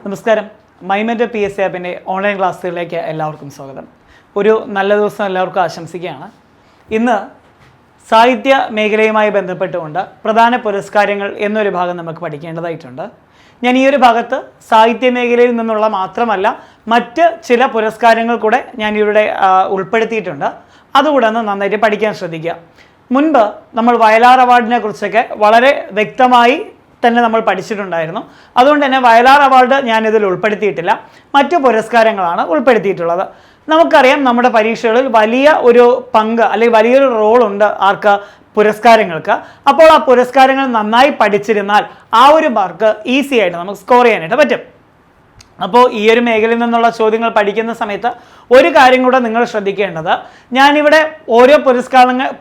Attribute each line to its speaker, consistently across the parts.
Speaker 1: നമസ്കാരം. മൈമെൻ്റ് PSC ആപ്പിൻ്റെ online ക്ലാസ്സുകളിലേക്ക് എല്ലാവർക്കും സ്വാഗതം. ഒരു നല്ല ദിവസം എല്ലാവർക്കും ആശംസിക്കുകയാണ്. ഇന്ന് സാഹിത്യ മേഖലയുമായി ബന്ധപ്പെട്ടുകൊണ്ട് പ്രധാന പുരസ്കാരങ്ങൾ എന്നൊരു ഭാഗം നമുക്ക് പഠിക്കേണ്ടതായിട്ടുണ്ട്. ഞാൻ ഈ ഒരു ഭാഗത്ത് സാഹിത്യ മേഖലയിൽ നിന്നുള്ള മാത്രമല്ല മറ്റ് ചില പുരസ്കാരങ്ങൾ കൂടെ ഞാൻ ഇവിടെ ഉൾപ്പെടുത്തിയിട്ടുണ്ട്. അതുകൂടെ ഒന്ന് നന്നായിട്ട് പഠിക്കാൻ ശ്രദ്ധിക്കുക. മുൻപ് നമ്മൾ വയലാർ അവാർഡിനെ കുറിച്ചൊക്കെ വളരെ വ്യക്തമായി തന്നെ നമ്മൾ പഠിച്ചിട്ടുണ്ടായിരുന്നു. അതുകൊണ്ട് തന്നെ വയലാർ അവാർഡ് ഞാനിതിൽ ഉൾപ്പെടുത്തിയിട്ടില്ല, മറ്റു പുരസ്കാരങ്ങളാണ് ഉൾപ്പെടുത്തിയിട്ടുള്ളത്. നമുക്കറിയാം നമ്മുടെ പരീക്ഷകളിൽ വലിയ ഒരു പങ്ക് അല്ലെങ്കിൽ വലിയൊരു റോളുണ്ട് ആർക്ക്? പുരസ്കാരങ്ങൾക്ക്. അപ്പോൾ ആ പുരസ്കാരങ്ങൾ നന്നായി പഠിച്ചിരുന്നാൽ ആ ഒരു മാർക്ക് ഈസി ആയിട്ട് നമുക്ക് സ്കോർ ചെയ്യാനായിട്ട് പറ്റും. അപ്പോൾ ഈ ഒരു മേഖലയിൽ നിന്നുള്ള ചോദ്യങ്ങൾ പഠിക്കുന്ന സമയത്ത് ഒരു കാര്യം കൂടെ നിങ്ങൾ ശ്രദ്ധിക്കേണ്ടത്, ഞാനിവിടെ ഓരോ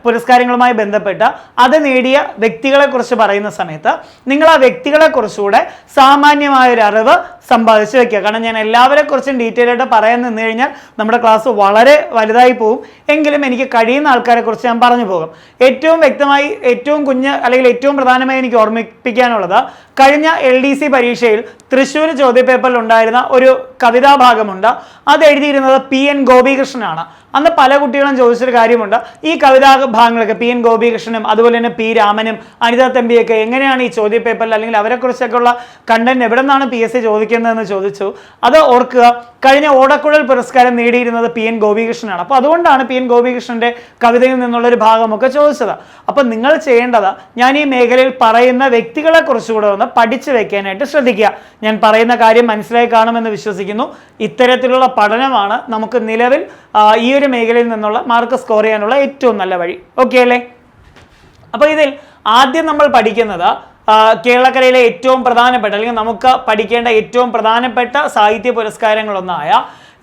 Speaker 1: പുരസ്കാരങ്ങളുമായി ബന്ധപ്പെട്ട് അത് നേടിയ വ്യക്തികളെക്കുറിച്ച് പറയുന്ന സമയത്ത് നിങ്ങൾ ആ വ്യക്തികളെക്കുറിച്ചുകൂടെ സാമാന്യമായൊരു അറിവ് സമ്പാദിച്ച് വെക്കുക. കാരണം ഞാൻ എല്ലാവരെക്കുറിച്ചും ഡീറ്റെയിൽ ആയിട്ട് പറയാൻ നിന്ന് കഴിഞ്ഞാൽ നമ്മുടെ ക്ലാസ് വളരെ വലുതായി പോകും. എങ്കിലും എനിക്ക് കഴിയുന്ന ആൾക്കാരെ കുറിച്ച് ഞാൻ പറഞ്ഞു പോകും. ഏറ്റവും വ്യക്തമായി ഏറ്റവും അല്ലെങ്കിൽ ഏറ്റവും പ്രധാനമായി എനിക്ക് ഓർമ്മിപ്പിക്കാനുള്ളത്, കഴിഞ്ഞ LDC പരീക്ഷയിൽ തൃശ്ശൂർ ചോദ്യപേപ്പറിൽ ഉണ്ടായിരുന്ന ഒരു കവിതാഭാഗമുണ്ട്. അത് എഴുതിയിരുന്നത് PN ഗോപികൃഷ്ണനാണ്. അന്ന് പല കുട്ടികളും ചോദിച്ചൊരു കാര്യമുണ്ട്, ഈ കവിതാ ഭാഗങ്ങളൊക്കെ PN ഗോപികൃഷ്ണനും അതുപോലെ തന്നെ P രാമനും അനിത തമ്പിയൊക്കെ എങ്ങനെയാണ് ഈ ചോദ്യപേപ്പറിൽ അല്ലെങ്കിൽ അവരെക്കുറിച്ചൊക്കെ ഉള്ള കണ്ടന്റ് എവിടെ നിന്നാണ് PSC ചോദിക്കുന്നതെന്ന് ചോദിച്ചു. അത് ഓർക്കുക, കഴിഞ്ഞ ഓടക്കുഴൽ പുരസ്കാരം നേടിയിരുന്നത് PN ഗോപികൃഷ്ണനാണ്. അപ്പോൾ അതുകൊണ്ടാണ് PN ഗോപികൃഷ്ണന്റെ കവിതയിൽ നിന്നുള്ളൊരു ഭാഗമൊക്കെ ചോദിച്ചത്. അപ്പം നിങ്ങൾ ചെയ്യേണ്ടത്, ഞാൻ ഈ മേഖലയിൽ പറയുന്ന വ്യക്തികളെ കുറിച്ചുകൂടെ ഒന്ന് പഠിച്ചു വെക്കാനായിട്ട് ശ്രദ്ധിക്കുക. ഞാൻ പറയുന്ന കാര്യം മനസ്സിലായി കാണുമെന്ന് വിശ്വസിക്കുന്നു. ഇത്തരത്തിലുള്ള പഠനമാണ് നമുക്ക് നിലവിൽ ഈ ഒരു മേഖലയിൽ നിന്നുള്ള മാർക്ക് സ്കോർ ചെയ്യാനുള്ള ഏറ്റവും നല്ല വഴി. ഓക്കെ അല്ലേ? അപ്പോൾ ഇതിൽ ആദ്യം നമ്മൾ പഠിക്കുന്നത് കേരളക്കരയിലെ ഏറ്റവും പ്രധാനപ്പെട്ട അല്ലെങ്കിൽ നമുക്ക് പഠിക്കേണ്ട ഏറ്റവും പ്രധാനപ്പെട്ട സാഹിത്യ പുരസ്കാരങ്ങളൊന്നായ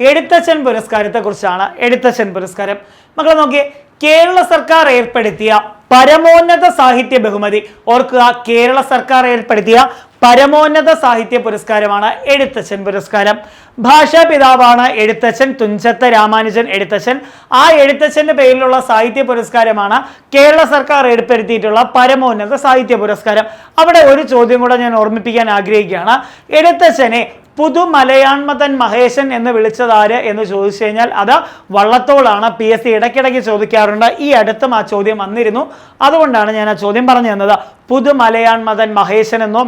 Speaker 1: എഴുത്തച്ഛൻ പുരസ്കാരത്തെ കുറിച്ചാണ്. എഴുത്തച്ഛൻ പുരസ്കാരം മക്കളെ നോക്കിയേ, കേരള സർക്കാർ ഏർപ്പെടുത്തിയ പരമോന്നത സാഹിത്യ ബഹുമതി. ഓർക്കുക, കേരള സർക്കാർ ഏർപ്പെടുത്തിയ പരമോന്നത സാഹിത്യ പുരസ്കാരമാണ് എഴുത്തച്ഛൻ പുരസ്കാരം. ഭാഷാ പിതാവാണ് എഴുത്തച്ഛൻ, തുഞ്ചത്ത് രാമാനുജൻ എഴുത്തച്ഛൻ. ആ എഴുത്തച്ഛന്റെ പേരിലുള്ള സാഹിത്യ പുരസ്കാരമാണ് കേരള സർക്കാർ ഏർപ്പെടുത്തിയിട്ടുള്ള പരമോന്നത സാഹിത്യ പുരസ്കാരം. അവിടെ ഒരു ചോദ്യം കൂടെ ഞാൻ ഓർമ്മിപ്പിക്കാൻ ആഗ്രഹിക്കുകയാണ്. എഴുത്തച്ഛനെ പുതുമലയാൺമതൻ മഹേശൻ എന്ന് വിളിച്ചതാര് എന്ന് ചോദിച്ചു കഴിഞ്ഞാൽ അത് വള്ളത്തോളാണ്. PSC ഇടയ്ക്കിടയ്ക്ക് ചോദിക്കാറുണ്ട്. ഈ അടുത്തും ആ ചോദ്യം വന്നിരുന്നു. അതുകൊണ്ടാണ് ഞാൻ ആ ചോദ്യം പറഞ്ഞു തന്നത്. പുതുമലയാൺമതൻ മഹേശൻ എന്നോ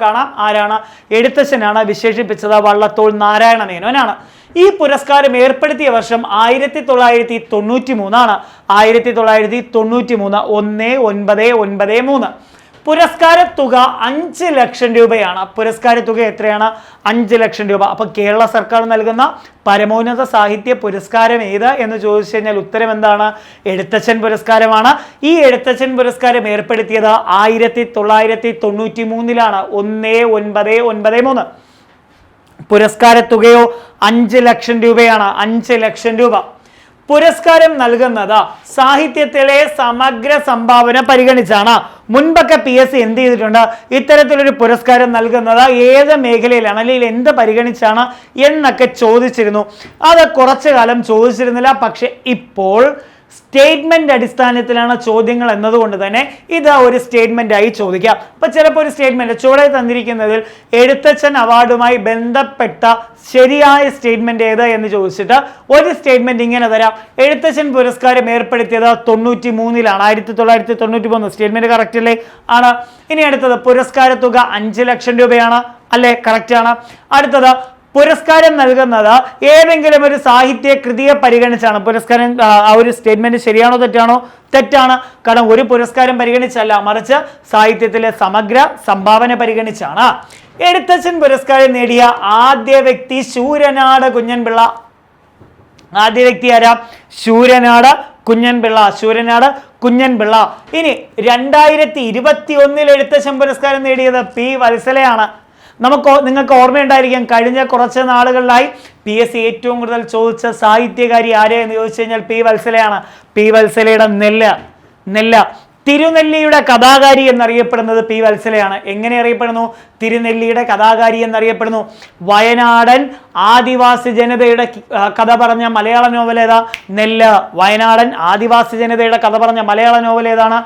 Speaker 1: കാണാം. ആരാണ്? എഴുത്തച്ഛനാണ് വിശേഷിപ്പിച്ചത് വള്ളത്തോൾ നാരായണ മേനോനാണ്. ഈ പുരസ്കാരം ഏർപ്പെടുത്തിയ വർഷം 1993 1993 1993. പുരസ്കാര തുക 5 ലക്ഷം രൂപയാണ്. പുരസ്കാര തുക എത്രയാണ്? 5 ലക്ഷം രൂപ. അപ്പൊ കേരള സർക്കാർ നൽകുന്ന പരമോന്നത സാഹിത്യ പുരസ്കാരം ഏത് എന്ന് ചോദിച്ചു കഴിഞ്ഞാൽ ഉത്തരം എന്താണ്? എഴുത്തച്ഛൻ പുരസ്കാരമാണ്. ഈ എഴുത്തച്ഛൻ പുരസ്കാരം ഏർപ്പെടുത്തിയത് 1993 1993. പുരസ്കാര തുകയോ 5 ലക്ഷം രൂപയാണ്. 5 ലക്ഷം രൂപ. പുരസ്കാരം നൽകുന്നത് സാഹിത്യത്തിലെ സമഗ്ര സംഭാവന പരിഗണിച്ചാണ്. മുൻപൊക്കെ PSC എന്ത് ചെയ്തിട്ടുണ്ട്? ഇത്തരത്തിലൊരു പുരസ്കാരം നൽകുന്നത് ഏത് മേഖലയിലാണ് അല്ലെങ്കിൽ എന്ത് പരിഗണിച്ചാണ് എന്നൊക്കെ ചോദിച്ചിരുന്നു. അത് കുറച്ചു കാലം ചോദിച്ചിരുന്നില്ല. പക്ഷെ ഇപ്പോൾ സ്റ്റേറ്റ്മെന്റ് അടിസ്ഥാനത്തിലാണ് ചോദ്യങ്ങൾ എന്നതുകൊണ്ട് തന്നെ ഇത് ഒരു സ്റ്റേറ്റ്മെന്റ് ആയി ചോദിക്കാം. അപ്പൊ ചിലപ്പോൾ ഒരു സ്റ്റേറ്റ്മെന്റ് ചുവടെ തന്നിരിക്കുന്നതിൽ എഴുത്തച്ഛൻ അവാർഡുമായി ബന്ധപ്പെട്ട ശരിയായ സ്റ്റേറ്റ്മെന്റ് ഏത് എന്ന് ചോദിച്ചിട്ട് ഒരു സ്റ്റേറ്റ്മെന്റ് ഇങ്ങനെ തരാം. എഴുത്തച്ഛൻ പുരസ്കാരം ഏർപ്പെടുത്തിയത് 93 1993. സ്റ്റേറ്റ്മെന്റ് കറക്റ്റ് അല്ലേ? ആണ്. ഇനി അടുത്തത് പുരസ്കാര തുക 5 ലക്ഷം രൂപയാണ് അല്ലേ? കറക്റ്റ് ആണ്. അടുത്തത് പുരസ്കാരം നൽകുന്നത് ഏതെങ്കിലും ഒരു സാഹിത്യ കൃതിയെ പരിഗണിച്ചാണ്. പുരസ്കാരം ആ ഒരു സ്റ്റേറ്റ്മെന്റ് ശരിയാണോ തെറ്റാണോ? തെറ്റാണ്. കാരണം ഒരു പുരസ്കാരം പരിഗണിച്ചല്ല, മറിച്ച് സാഹിത്യത്തിലെ സമഗ്ര സംഭാവന പരിഗണിച്ചാണ്. എഴുത്തച്ഛൻ പുരസ്കാരം നേടിയ ആദ്യ വ്യക്തി ശൂരനാട് കുഞ്ഞൻപിള്ള. ആദ്യ വ്യക്തി ആരാ? ശൂരനാട് കുഞ്ഞൻപിള്ള. ഇനി 2021 എഴുത്തച്ഛൻ പുരസ്കാരം നേടിയത് P വത്സലയാണ്. നിങ്ങൾക്ക് ഓർമ്മയുണ്ടായിരിക്കാം, കഴിഞ്ഞ കുറച്ച് നാളുകളിലായി PSC ഏറ്റവും കൂടുതൽ ചോദിച്ച സാഹിത്യകാരി ആരെ എന്ന് ചോദിച്ചു കഴിഞ്ഞാൽ P വത്സലയാണ്. P വത്സലയുടെ നെല്ല തിരുനെല്ലിയുടെ കഥാകാരി എന്നറിയപ്പെടുന്നത് P വത്സലയാണ്. എങ്ങനെ അറിയപ്പെടുന്നു? തിരുനെല്ലിയുടെ കഥാകാരി എന്നറിയപ്പെടുന്നു. വയനാടൻ ആദിവാസി ജനതയുടെ കഥ പറഞ്ഞ മലയാള നോവൽ ഏതാ? നെല്ല്. വയനാടൻ ആദിവാസി ജനതയുടെ കഥ പറഞ്ഞ മലയാള നോവൽ ഏതാണ്?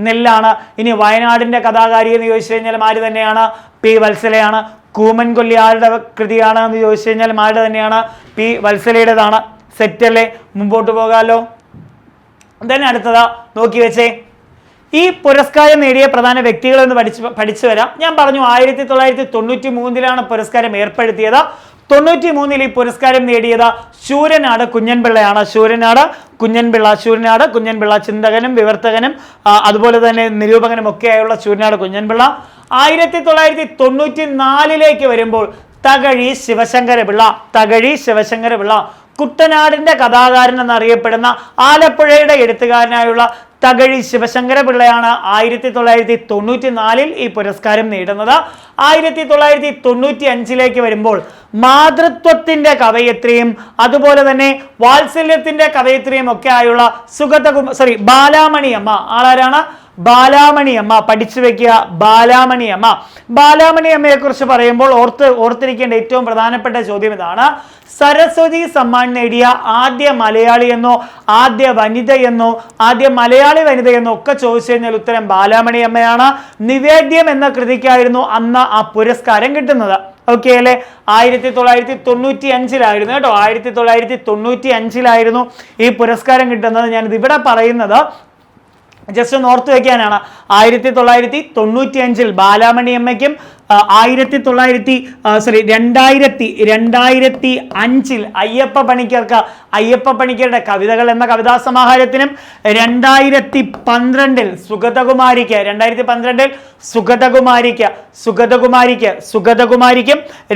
Speaker 1: നെല്ലാണ്. ഇനി വയനാടിന്റെ കഥാകാരി എന്ന് ചോദിച്ചു കഴിഞ്ഞാൽ ആര് തന്നെയാണ്? P വത്സലയാണ്. കൂമൻ കൊല്ലി ആരുടെ കൃതിയാണ് എന്ന് ചോദിച്ചു കഴിഞ്ഞാൽ ആരുടെ തന്നെയാണ്? പി വത്സലയുടേതാണ്. സെറ്റല്ലേ? മുമ്പോട്ട് പോകാമല്ലോ. തന്നെ അടുത്തതാ നോക്കി വെച്ചേ. ഈ പുരസ്കാരം നേടിയ പ്രധാന വ്യക്തികളെന്ന് പഠിച്ചു വരാം. ഞാൻ പറഞ്ഞു 1993 പുരസ്കാരം ഏർപ്പെടുത്തിയത്. 93 ഈ പുരസ്കാരം നേടിയത് ശൂരനാട് കുഞ്ഞൻപിള്ളയാണ്. ശൂരനാട് കുഞ്ഞൻപിള്ള ചിന്തകനും വിവർത്തകനും അതുപോലെ തന്നെ നിരൂപകനും ഒക്കെയായുള്ള ശൂരനാട് കുഞ്ഞൻപിള്ള. 1994 വരുമ്പോൾ തകഴി ശിവശങ്കരപിള്ള കുട്ടനാടിന്റെ കഥാകാരൻ എന്നറിയപ്പെടുന്ന ആലപ്പുഴയുടെ എഴുത്തുകാരനായുള്ള തകഴി ശിവശങ്കരപിള്ളയാണ് 1994 ഈ പുരസ്കാരം നേടുന്നത്. 1995 വരുമ്പോൾ മാതൃത്വത്തിന്റെ കവയിത്രിയും അതുപോലെ തന്നെ വാത്സല്യത്തിന്റെ കവയിത്രിയും ഒക്കെ ആയുള്ള ബാലാമണി അമ്മ. ആളാരാണ്? ബാലാമണി അമ്മ. പഠിച്ചു വെക്കുക, ബാലാമണി അമ്മ. ബാലാമണി അമ്മയെ കുറിച്ച് പറയുമ്പോൾ ഓർത്തിരിക്കേണ്ട ഏറ്റവും പ്രധാനപ്പെട്ട ചോദ്യം ഇതാണ്: സരസ്വതി സമ്മാൻ നേടിയ ആദ്യ മലയാളി എന്നോ ആദ്യ വനിതയെന്നോ ആദ്യ മലയാളി വനിതയെന്നോ ഒക്കെ ചോദിച്ചു കഴിഞ്ഞാൽ ഉത്തരം ബാലാമണി അമ്മയാണ്. നിവേദ്യം എന്ന കൃതിക്കായിരുന്നു അന്ന് ആ പുരസ്കാരം കിട്ടുന്നത്. ഓക്കെ അല്ലെ? 1995 കേട്ടോ. 1995 ഈ പുരസ്കാരം കിട്ടുന്നത്. ഞാനിത് ഇവിടെ പറയുന്നത് ജസ്റ്റ് ഒന്ന് ഓർത്തു വെക്കാനാണ്. 1995 ബാലാമണി അമ്മയ്ക്കും 2005 അയ്യപ്പ പണിക്കരുടെ കവിതകൾ എന്ന കവിതാ സമാഹാരത്തിനും 2012 സുഗതകുമാരിക്കും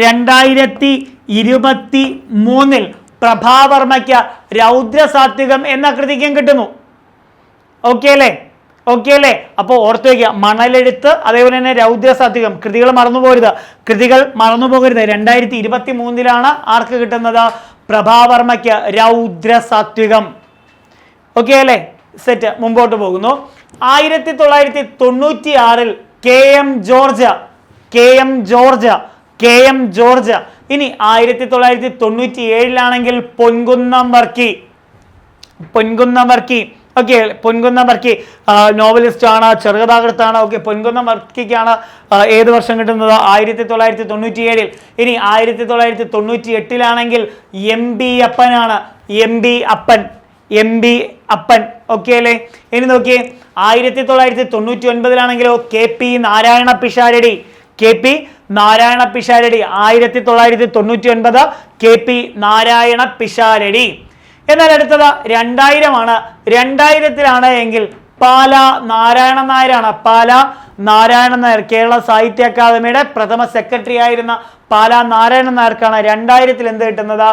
Speaker 1: 2023 പ്രഭാവർമ്മയ്ക്ക് രൗദ്രസാത്വികം എന്ന കൃതിക്കും കിട്ടുന്നു. ഓക്കെ അല്ലേ? അപ്പോൾ ഓർത്തു വയ്ക്കുക, മണലെഴുത്ത് അതേപോലെ തന്നെ രൗദ്രസാത്വികം കൃതികൾ മറന്നുപോകരുത്. 2023 ആർക്ക് കിട്ടുന്നത്? പ്രഭാവർമ്മയ്ക്ക് രൗദ്രസാത്വികം. ഓക്കെ അല്ലേ? സെറ്റ്. മുമ്പോട്ട് പോകുന്നു. 1996 കെ എം ജോർജ്. ഇനി 1997 പൊൻകുന്നം വർക്കി. ഓക്കെ, പൊൻകുന്നം വർക്കി നോവലിസ്റ്റ് ആണ്, ചെറുകഥാകൃത്താണ്. ഓക്കെ, പൊൻകുന്നം വർക്കിക്കാണ് ഏത് വർഷം കിട്ടുന്നത്? 1997. ഇനി 1998 എം ബി അപ്പൻ. ഓക്കെ അല്ലേ? ഇനി നോക്കിയേ, 1999 K P Narayana Pisharody. 1999 K P Narayana Pisharody. എന്നാൽ അടുത്തത് 2000 2000 എങ്കിൽ പാലാ നാരായണൻ നായർ. കേരള സാഹിത്യ അക്കാദമിയുടെ പ്രഥമ സെക്രട്ടറി ആയിരുന്ന പാലാ നാരായണൻ നായർക്കാണ് 2000 എന്ത് കിട്ടുന്നത്?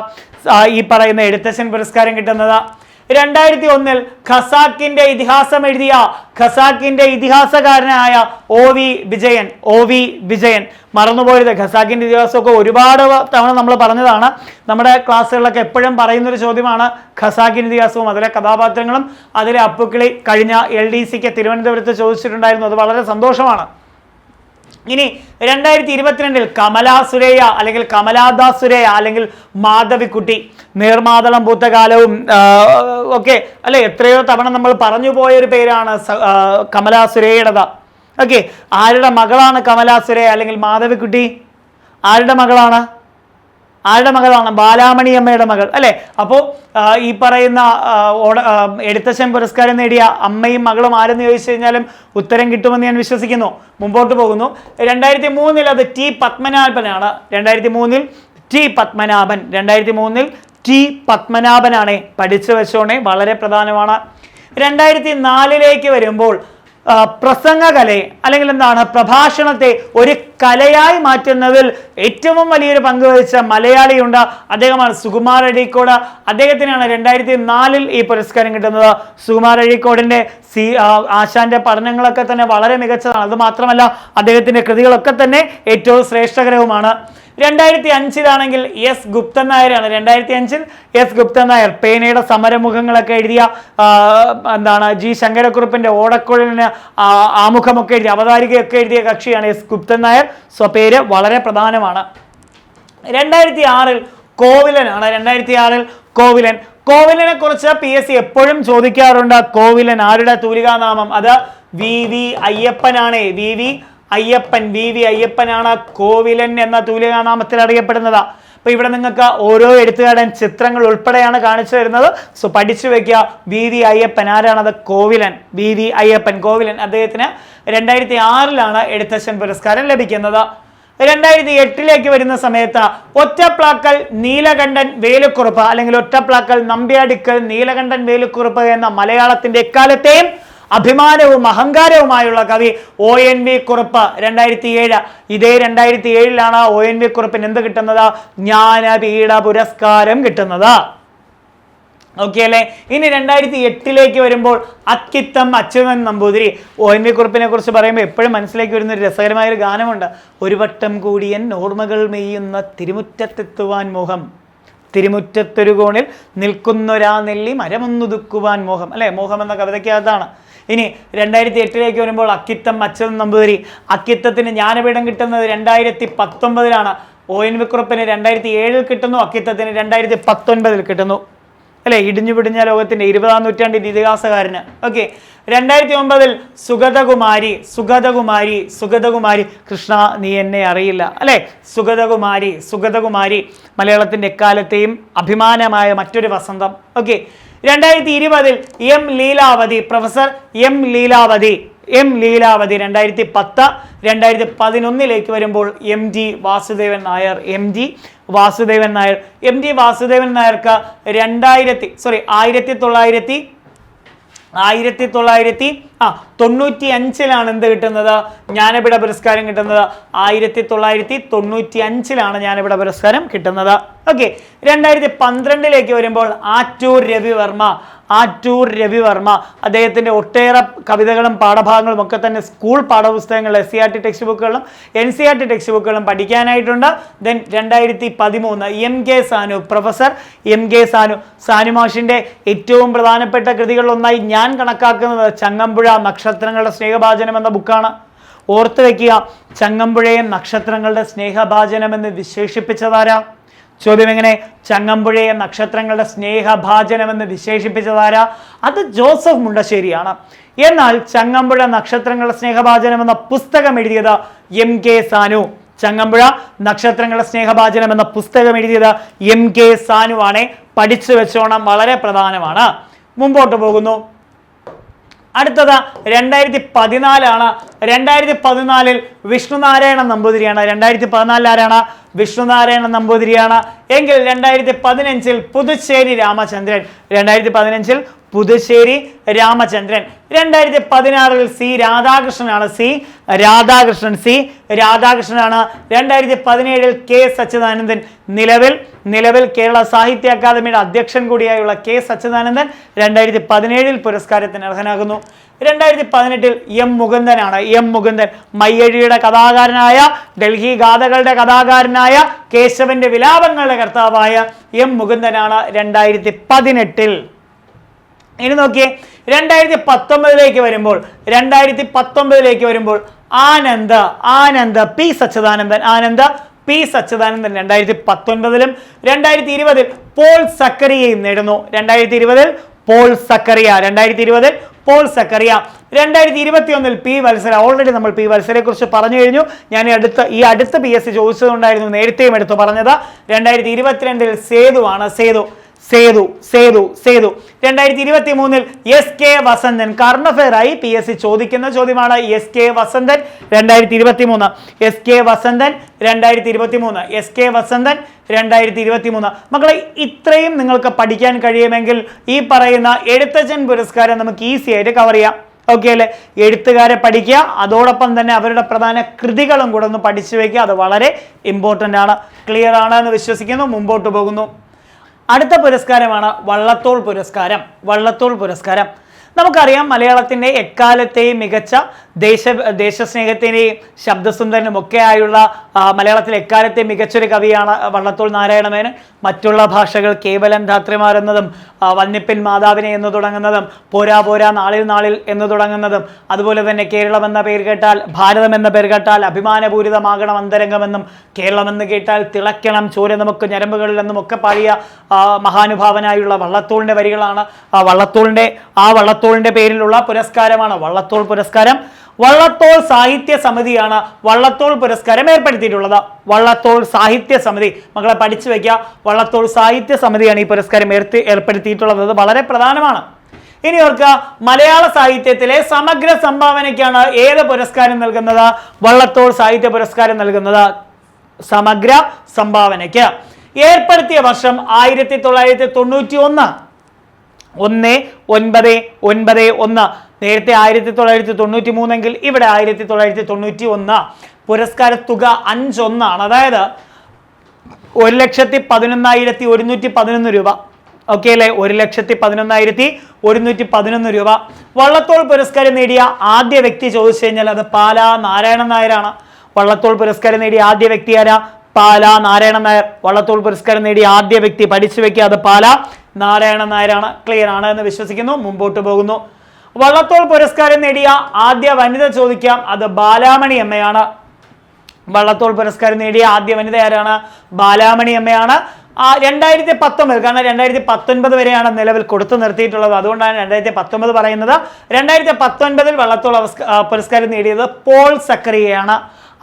Speaker 1: ഈ പറയുന്ന എഴുത്തച്ഛൻ പുരസ്കാരം കിട്ടുന്നത്. 2001 ഖസാക്കിന്റെ ഇതിഹാസം എഴുതിയ ഇതിഹാസകാരനായ ഒ വി വിജയൻ. മറന്നുപോയത്, ഖസാക്കിന്റെ ഇതിഹാസമൊക്കെ ഒരുപാട് തവണ നമ്മൾ പറഞ്ഞതാണ്. നമ്മുടെ ക്ലാസ്സുകളിലൊക്കെ എപ്പോഴും പറയുന്നൊരു ചോദ്യമാണ് ഖസാക്കിന്റെ ഇതിഹാസവും അതിലെ കഥാപാത്രങ്ങളും അതിലെ അപ്പുക്കിളി. കഴിഞ്ഞ LDCക്ക് തിരുവനന്തപുരത്ത് ചോദിച്ചിട്ടുണ്ടായിരുന്നു. അത് വളരെ സന്തോഷമാണ്. ഇനി 2022 കമലാദാസ് സുരയ്യ അല്ലെങ്കിൽ മാധവിക്കുട്ടി. നീർമാതളം പൂത്ത കാലവും ഒക്കെ അല്ലെ, എത്രയോ തവണ നമ്മൾ പറഞ്ഞു പോയൊരു പേരാണ് കമലാ സുരയ്യയുടേത്. ഓക്കെ, ആരുടെ മകളാണ് കമലാ സുരയ്യ അല്ലെങ്കിൽ മാധവിക്കുട്ടി? ആരുടെ മകളാണ്? ബാലാമണി അമ്മയുടെ മകൾ അല്ലെ. അപ്പോൾ ഈ പറയുന്ന എഴുത്തച്ഛൻ പുരസ്കാരം നേടിയ അമ്മയും മകളും ആരെന്ന് ചോദിച്ചു കഴിഞ്ഞാലും ഉത്തരം കിട്ടുമെന്ന് ഞാൻ വിശ്വസിക്കുന്നു. മുമ്പോട്ട് പോകുന്നു. 2003 അത് ടി പത്മനാഭനാണ്. 2003 ടി പത്മനാഭനാണ്. പഠിച്ചു വെച്ചോണേ, വളരെ പ്രധാനമാണ്. 2004 വരുമ്പോൾ പ്രസംഗകലയെ അല്ലെങ്കിൽ എന്താണ് പ്രഭാഷണത്തെ ഒരു കലയായി മാറ്റുന്നതിൽ ഏറ്റവും വലിയൊരു പങ്ക് വഹിച്ച മലയാളിയുണ്ട്. അദ്ദേഹമാണ് സുകുമാർ അഴീക്കോട്. അദ്ദേഹത്തിനാണ് 2004 ഈ പുരസ്കാരം കിട്ടുന്നത്. സുകുമാർ അഴീക്കോടിന്റെ ആശാന്റെ പഠനങ്ങളൊക്കെ തന്നെ വളരെ മികച്ചതാണ്. അത് മാത്രമല്ല അദ്ദേഹത്തിന്റെ കൃതികളൊക്കെ തന്നെ ഏറ്റവും ശ്രേഷ്ഠകരവുമാണ്. 2005 എസ് ഗുപ്തൻ നായരാണ്. 2005 എസ് ഗുപ്തൻ നായർ പേനയുടെ സമരമുഖങ്ങളൊക്കെ എഴുതിയ ജി ശങ്കരക്കുറുപ്പിന്റെ ഓടക്കുഴലിന് ആമുഖമൊക്കെ എഴുതിയ അവതാരികയൊക്കെ എഴുതിയ കക്ഷിയാണ് എസ് ഗുപ്തൻ നായർ. പേര് വളരെ പ്രധാനമാണ്. 2006 കോവിലനാണ്. 2006 കോവിലനെ കുറിച്ച് PSC എപ്പോഴും ചോദിക്കാറുണ്ട്. കോവിലൻ ആരുടെ തൂലികാനാമം? അത് വി അയ്യപ്പനാണ്. വി അയ്യപ്പൻ, VV അയ്യപ്പനാണ് കോവിലൻ എന്ന തൂലികാനാമത്തിൽ അറിയപ്പെടുന്നത്. അപ്പൊ ഇവിടെ നിങ്ങൾക്ക് ഓരോ എഴുത്തുകാരൻ ചിത്രങ്ങൾ ഉൾപ്പെടെയാണ് കാണിച്ചു തരുന്നത്. സോ പഠിച്ചു വെക്കുക. VV അയ്യപ്പൻ ആരാണത്? കോവിലൻ. VV അയ്യപ്പൻ കോവിലൻ. അദ്ദേഹത്തിന് 2006 എഴുത്തച്ഛൻ പുരസ്കാരം ലഭിക്കുന്നത്. 2008 വരുന്ന സമയത്ത് ഒറ്റപ്ലാക്കൽ നീലകണ്ഠൻ വേലുക്കുറുപ്പ് അല്ലെങ്കിൽ ഒറ്റപ്ലാക്കൽ നമ്പ്യാടിക്കൽ നീലകണ്ഠൻ വേലുക്കുറുപ്പ് എന്ന മലയാളത്തിന്റെ എക്കാലത്തെയും അഭിമാനവും അഹങ്കാരവുമായുള്ള കവി ONV കുറുപ്പ് 2007. ഇതേ 2007 ONV കുറുപ്പിന് എന്ത് കിട്ടുന്നത്? ജ്ഞാനപീഠ പുരസ്കാരം കിട്ടുന്നത്. ഓക്കെ അല്ലേ? ഇനി 2008 വരുമ്പോൾ അക്കിത്തം അച്യുതൻ നമ്പൂതിരി. ONV കുറുപ്പിനെ കുറിച്ച് പറയുമ്പോൾ എപ്പോഴും മനസ്സിലേക്ക് വരുന്ന ഒരു രസകരമായൊരു ഗാനമുണ്ട്. ഒരു വട്ടം കൂടിയൻ ഓർമ്മകൾ മെയ്യുന്ന തിരുമുറ്റത്തെത്തുവാൻ മോഹം, തിരുമുറ്റത്തൊരു കോണിൽ നിൽക്കുന്നൊരാ നെല്ലി മരമൊന്നുതുക്കുവാൻ മോഹം, അല്ലെ? മോഹം എന്ന കവിതയ്ക്കകത്താണ്. ഇനി 2008 വരുമ്പോൾ അക്കിത്തം അച്യുതൻ നമ്പൂതിരി. അക്കിത്തത്തിന് ജ്ഞാനപീഠം കിട്ടുന്നത് 2019. ONV കുറുപ്പിന് 2007 കിട്ടുന്നു, അക്കിത്തത്തിന് 2019 കിട്ടുന്നു, അല്ലെ? ഇടിഞ്ഞു പിടിഞ്ഞ ലോകത്തിന്റെ 20-ാം നൂറ്റാണ്ടിന്റെ ഇതിഹാസകാരന്. ഓക്കെ. 2009 സുഗതകുമാരി കൃഷ്ണ നീ എന്നെ അറിയില്ല, അല്ലെ? സുഗതകുമാരി മലയാളത്തിന്റെ എക്കാലത്തെയും അഭിമാനമായ മറ്റൊരു വസന്തം. Okay. 2020 M Leelavathi, professor M Leelavathi 2010. 2011 വരുമ്പോൾ MG വാസുദേവൻ നായർ. MG വാസുദേവൻ നായർക്ക് 1995 എന്ത് കിട്ടുന്നത്? ജ്ഞാനപീഠ പുരസ്കാരം കിട്ടുന്നത്. 1995 ജ്ഞാനപീഠ പുരസ്കാരം കിട്ടുന്നത്. ഓക്കെ. 2012 വരുമ്പോൾ ആറ്റൂർ രവിവർമ്മ അദ്ദേഹത്തിന്റെ ഒട്ടേറെ കവിതകളും പാഠഭാഗങ്ങളും ഒക്കെ തന്നെ സ്കൂൾ പാഠപുസ്തകങ്ങളിൽ SCERT ടെക്സ്റ്റ് ബുക്കുകളിലും NCERT ടെക്സ്റ്റ് ബുക്കുകളിലും പഠിക്കാനായിട്ടുണ്ട്. ദെൻ 2013 പ്രൊഫസർ MK സാനു മാഷിന്റെ ഏറ്റവും പ്രധാനപ്പെട്ട കൃതികളിലൊന്നായി ഞാൻ കണക്കാക്കുന്നത് ചങ്ങമ്പുഴ നക്ഷത്രങ്ങളുടെ സ്നേഹഭാജനം എന്ന ബുക്കാണ്. ഓർത്തു വെക്കുക, ചങ്ങമ്പുഴയെ നക്ഷത്രങ്ങളുടെ സ്നേഹഭാജനം എന്ന് വിശേഷിപ്പിച്ചതാരാ? ചോദ്യം എങ്ങനെ? ചങ്ങമ്പുഴയെ നക്ഷത്രങ്ങളുടെ സ്നേഹഭാജനം എന്ന് വിശേഷിപ്പിച്ചതാരാ? അത് ജോസഫ് മുണ്ടശ്ശേരിയാണ്. എന്നാൽ ചങ്ങമ്പുഴ നക്ഷത്രങ്ങളുടെ സ്നേഹഭാജനം എന്ന പുസ്തകം എഴുതിയത് MK സാനു. ചങ്ങമ്പുഴ നക്ഷത്രങ്ങളുടെ സ്നേഹഭാജനം എന്ന പുസ്തകം എഴുതിയത് MK സാനു ആണ്. പഠിച്ചു വെച്ചോണം, വളരെ പ്രധാനമാണ്. മുമ്പോട്ട് പോകുന്നു. അടുത്തത് 2014. 2014 വിഷ്ണുനാരായണ നമ്പൂതിരിയാണ്. 2014 ആരാണ്? വിഷ്ണുനാരായണ നമ്പൂതിരിയാണ്. എങ്കിൽ 2015 പുതുശ്ശേരി രാമചന്ദ്രൻ. 2015 പുതുശ്ശേരി രാമചന്ദ്രൻ. 2016 C രാധാകൃഷ്ണനാണ്. രാധാകൃഷ്ണനാണ്. 2017 K സച്ചിദാനന്ദൻ. നിലവിൽ കേരള സാഹിത്യ അക്കാദമിയുടെ അധ്യക്ഷൻ കൂടിയായുള്ള K സച്ചിദാനന്ദൻ 2017 പുരസ്കാരത്തിന് അർഹനാകുന്നു. 2018 M മുകുന്ദനാണ്. മുകുന്ദൻ മയ്യഴിയുടെ കഥാകാരനായ, ഡൽഹി ഗാഥകളുടെ കഥാകാരനായ, കേശവന്റെ വിലാപങ്ങളുടെ കർത്താവായ M മുകുന്ദനാണ് 2018. ഇനി നോക്കിയേ, 2019 വരുമ്പോൾ ആനന്ദ് P സച്ചിദാനന്ദൻ. 2019 2020 പോൾ സക്കറിയയും നേടുന്നു. 2020 Paul Zacharia. 2021 P Valsala. Already നമ്മൾ P വത്സലയെ കുറിച്ച് പറഞ്ഞു കഴിഞ്ഞു. ഞാൻ ഈ അടുത്ത PSC ചോദിച്ചതുകൊണ്ടായിരുന്നു നേരത്തെയും എടുത്തു പറഞ്ഞത്. 2022 Sethu. 2023 SK Vasanthan. Current affair ആയി PSC ചോദിക്കുന്ന ചോദ്യമാണ്. SK വസന്തൻ 2023. SK വസന്തൻ 2023. മക്കളെ, ഇത്രയും നിങ്ങൾക്ക് പഠിക്കാൻ കഴിയുമെങ്കിൽ ഈ പറയുന്ന എഴുത്തച്ഛൻ പുരസ്കാരം നമുക്ക് ഈസി ആയിട്ട് കവർ ചെയ്യാം. ഓക്കെ അല്ലേ? എഴുത്തുകാരെ പഠിക്കുക, അതോടൊപ്പം തന്നെ അവരുടെ പ്രധാന കൃതികളും കൂടെ ഒന്ന് പഠിച്ചു വയ്ക്കുക. അത് വളരെ ഇമ്പോർട്ടൻ്റ് ആണ്. ക്ലിയർ ആണ് എന്ന് വിശ്വസിക്കുന്നു. മുമ്പോട്ട് പോകുന്നു. അടുത്ത പുരസ്കാരമാണ് വള്ളത്തോൾ പുരസ്കാരം. നമുക്കറിയാം, മലയാളത്തിൻ്റെ എക്കാലത്തെയും മികച്ച ദേശസ്നേഹത്തിൻ്റെയും ശബ്ദസുന്ദരനും ഒക്കെ ആയുള്ള മലയാളത്തിലെ എക്കാലത്തെ മികച്ചൊരു കവിയാണ് വള്ളത്തോൾ നാരായണമേനോൻ. മറ്റുള്ള ഭാഷകൾ കേവലം ധാത്രിമാരെന്നതും വന്യപ്പിൻ മാതാവിനെ എന്ന് തുടങ്ങുന്നതും പോരാ നാളിൽ എന്ന് തുടങ്ങുന്നതും അതുപോലെ തന്നെ കേരളം എന്ന പേര് കേട്ടാൽ, ഭാരതം എന്ന പേര് കേട്ടാൽ അഭിമാനപൂരിതമാകണം അന്തരംഗമെന്നും, കേരളം എന്ന് കേട്ടാൽ തിളയ്ക്കണം ചോര നമുക്ക് ഞരമ്പുകളിൽ എന്നും ഒക്കെ പാടിയ മഹാനുഭാവനായുള്ള വള്ളത്തോളിൻ്റെ വരികളാണ്. വള്ളത്തോളിൻ്റെ പേരിലുള്ള പുരസ്കാരമാണ് വള്ളത്തോൾ പുരസ്കാരം. വള്ളത്തോൾ സാഹിത്യ സമിതിയാണ് വള്ളത്തോൾ പുരസ്കാരം ഏർപ്പെടുത്തിയിട്ടുള്ളത്. വള്ളത്തോൾ സാഹിത്യ സമിതി, മക്കളെ പഠിച്ചു വെക്കുക. വള്ളത്തോൾ സാഹിത്യ സമിതിയാണ് ഈ പുരസ്കാരം ഏർപ്പെടുത്തിയിട്ടുള്ളത്. അത് വളരെ പ്രധാനമാണ്. ഇനി ഓർക്കുക, മലയാള സാഹിത്യത്തിലെ സമഗ്ര സംഭാവനയ്ക്കാണ് ഏത് പുരസ്കാരം നൽകുന്നത്? വള്ളത്തോൾ സാഹിത്യ പുരസ്കാരം നൽകുന്നത് സമഗ്ര സംഭാവനയ്ക്ക്. ഏർപ്പെടുത്തിയ വർഷം 1991. 1991. നേരത്തെ 1993 എങ്കിൽ ഇവിടെ 1991. പുരസ്കാര തുക 5 അതായത് 1,11,111 രൂപ. ഓക്കെ അല്ലെ? 1,11,111 രൂപ. വള്ളത്തോൾ പുരസ്കാരം നേടിയ ആദ്യ വ്യക്തി ചോദിച്ചു കഴിഞ്ഞാൽ അത് പാലാ നാരായണൻ നായരാണ്. വള്ളത്തോൾ പുരസ്കാരം നേടിയ ആദ്യ വ്യക്തി ആരാ? പാലാ നാരായണൻ നായർ. വള്ളത്തോൾ പുരസ്കാരം നേടിയ ആദ്യ വ്യക്തി പഠിച്ചു വെക്കുക, അത് പാലാ നാരായണൻ നായരാണ്. ക്ലിയർ ആണ് എന്ന് വിശ്വസിക്കുന്നു. മുമ്പോട്ട് പോകുന്നു. വള്ളത്തോൾ പുരസ്കാരം നേടിയ ആദ്യ വനിത ചോദിക്കാം, അത് ബാലാമണി അമ്മയാണ്. വള്ളത്തോൾ പുരസ്കാരം നേടിയ ആദ്യ വനിത ആരാണ്? ബാലാമണി അമ്മയാണ്. 2019, കാരണം 2019 വരെയാണ് നിലവിൽ കൊടുത്തു നിർത്തിയിട്ടുള്ളത്, അതുകൊണ്ടാണ് 2019 പറയുന്നത്. 2019 വള്ളത്തോൾ പുരസ്കാരം നേടിയത് പോൾ സക്കറിയയാണ്.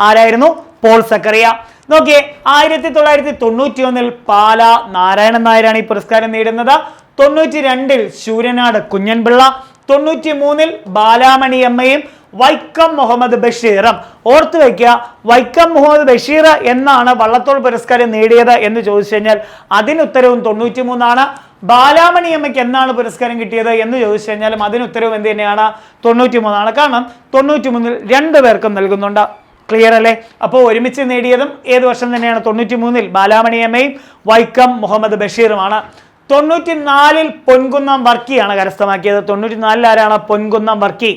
Speaker 1: ആരായിരുന്നു? പോൾ സക്കറിയ. നോക്കിയേ, 1991 പാലാ നാരായണൻ നായരാണ് ഈ പുരസ്കാരം നേടുന്നത്. 92 ശൂരനാട് കുഞ്ഞൻപിള്ള, 93 ബാലാമണി അമ്മയും വൈക്കം മുഹമ്മദ് ബഷീറും. ഓർത്തു വയ്ക്കുക, വൈക്കം മുഹമ്മദ് ബഷീർ എന്നാണ് വള്ളത്തോൾ പുരസ്കാരം നേടിയത് എന്ന് ചോദിച്ചു കഴിഞ്ഞാൽ അതിനുത്തരവും 93. ബാലാമണി അമ്മയ്ക്ക് എന്നാണ് പുരസ്കാരം കിട്ടിയത് എന്ന് ചോദിച്ചു കഴിഞ്ഞാലും അതിനുത്തരവും എന്ത് തന്നെയാണ്? 93. കാരണം 93 2 പേർക്കും നൽകുന്നുണ്ട്. ക്ലിയർ അല്ലേ? അപ്പോൾ ഒരുമിച്ച് നേടിയതും ഏത് വർഷം തന്നെയാണ്? 93 ബാലാമണി അമ്മയും വൈക്കം മുഹമ്മദ് ബഷീറുമാണ്. 94 പൊൻകുന്നം വർക്കിയാണ് കരസ്ഥമാക്കിയത്. 94 ആരാണ്? പൊൻകുന്നം വർക്കി.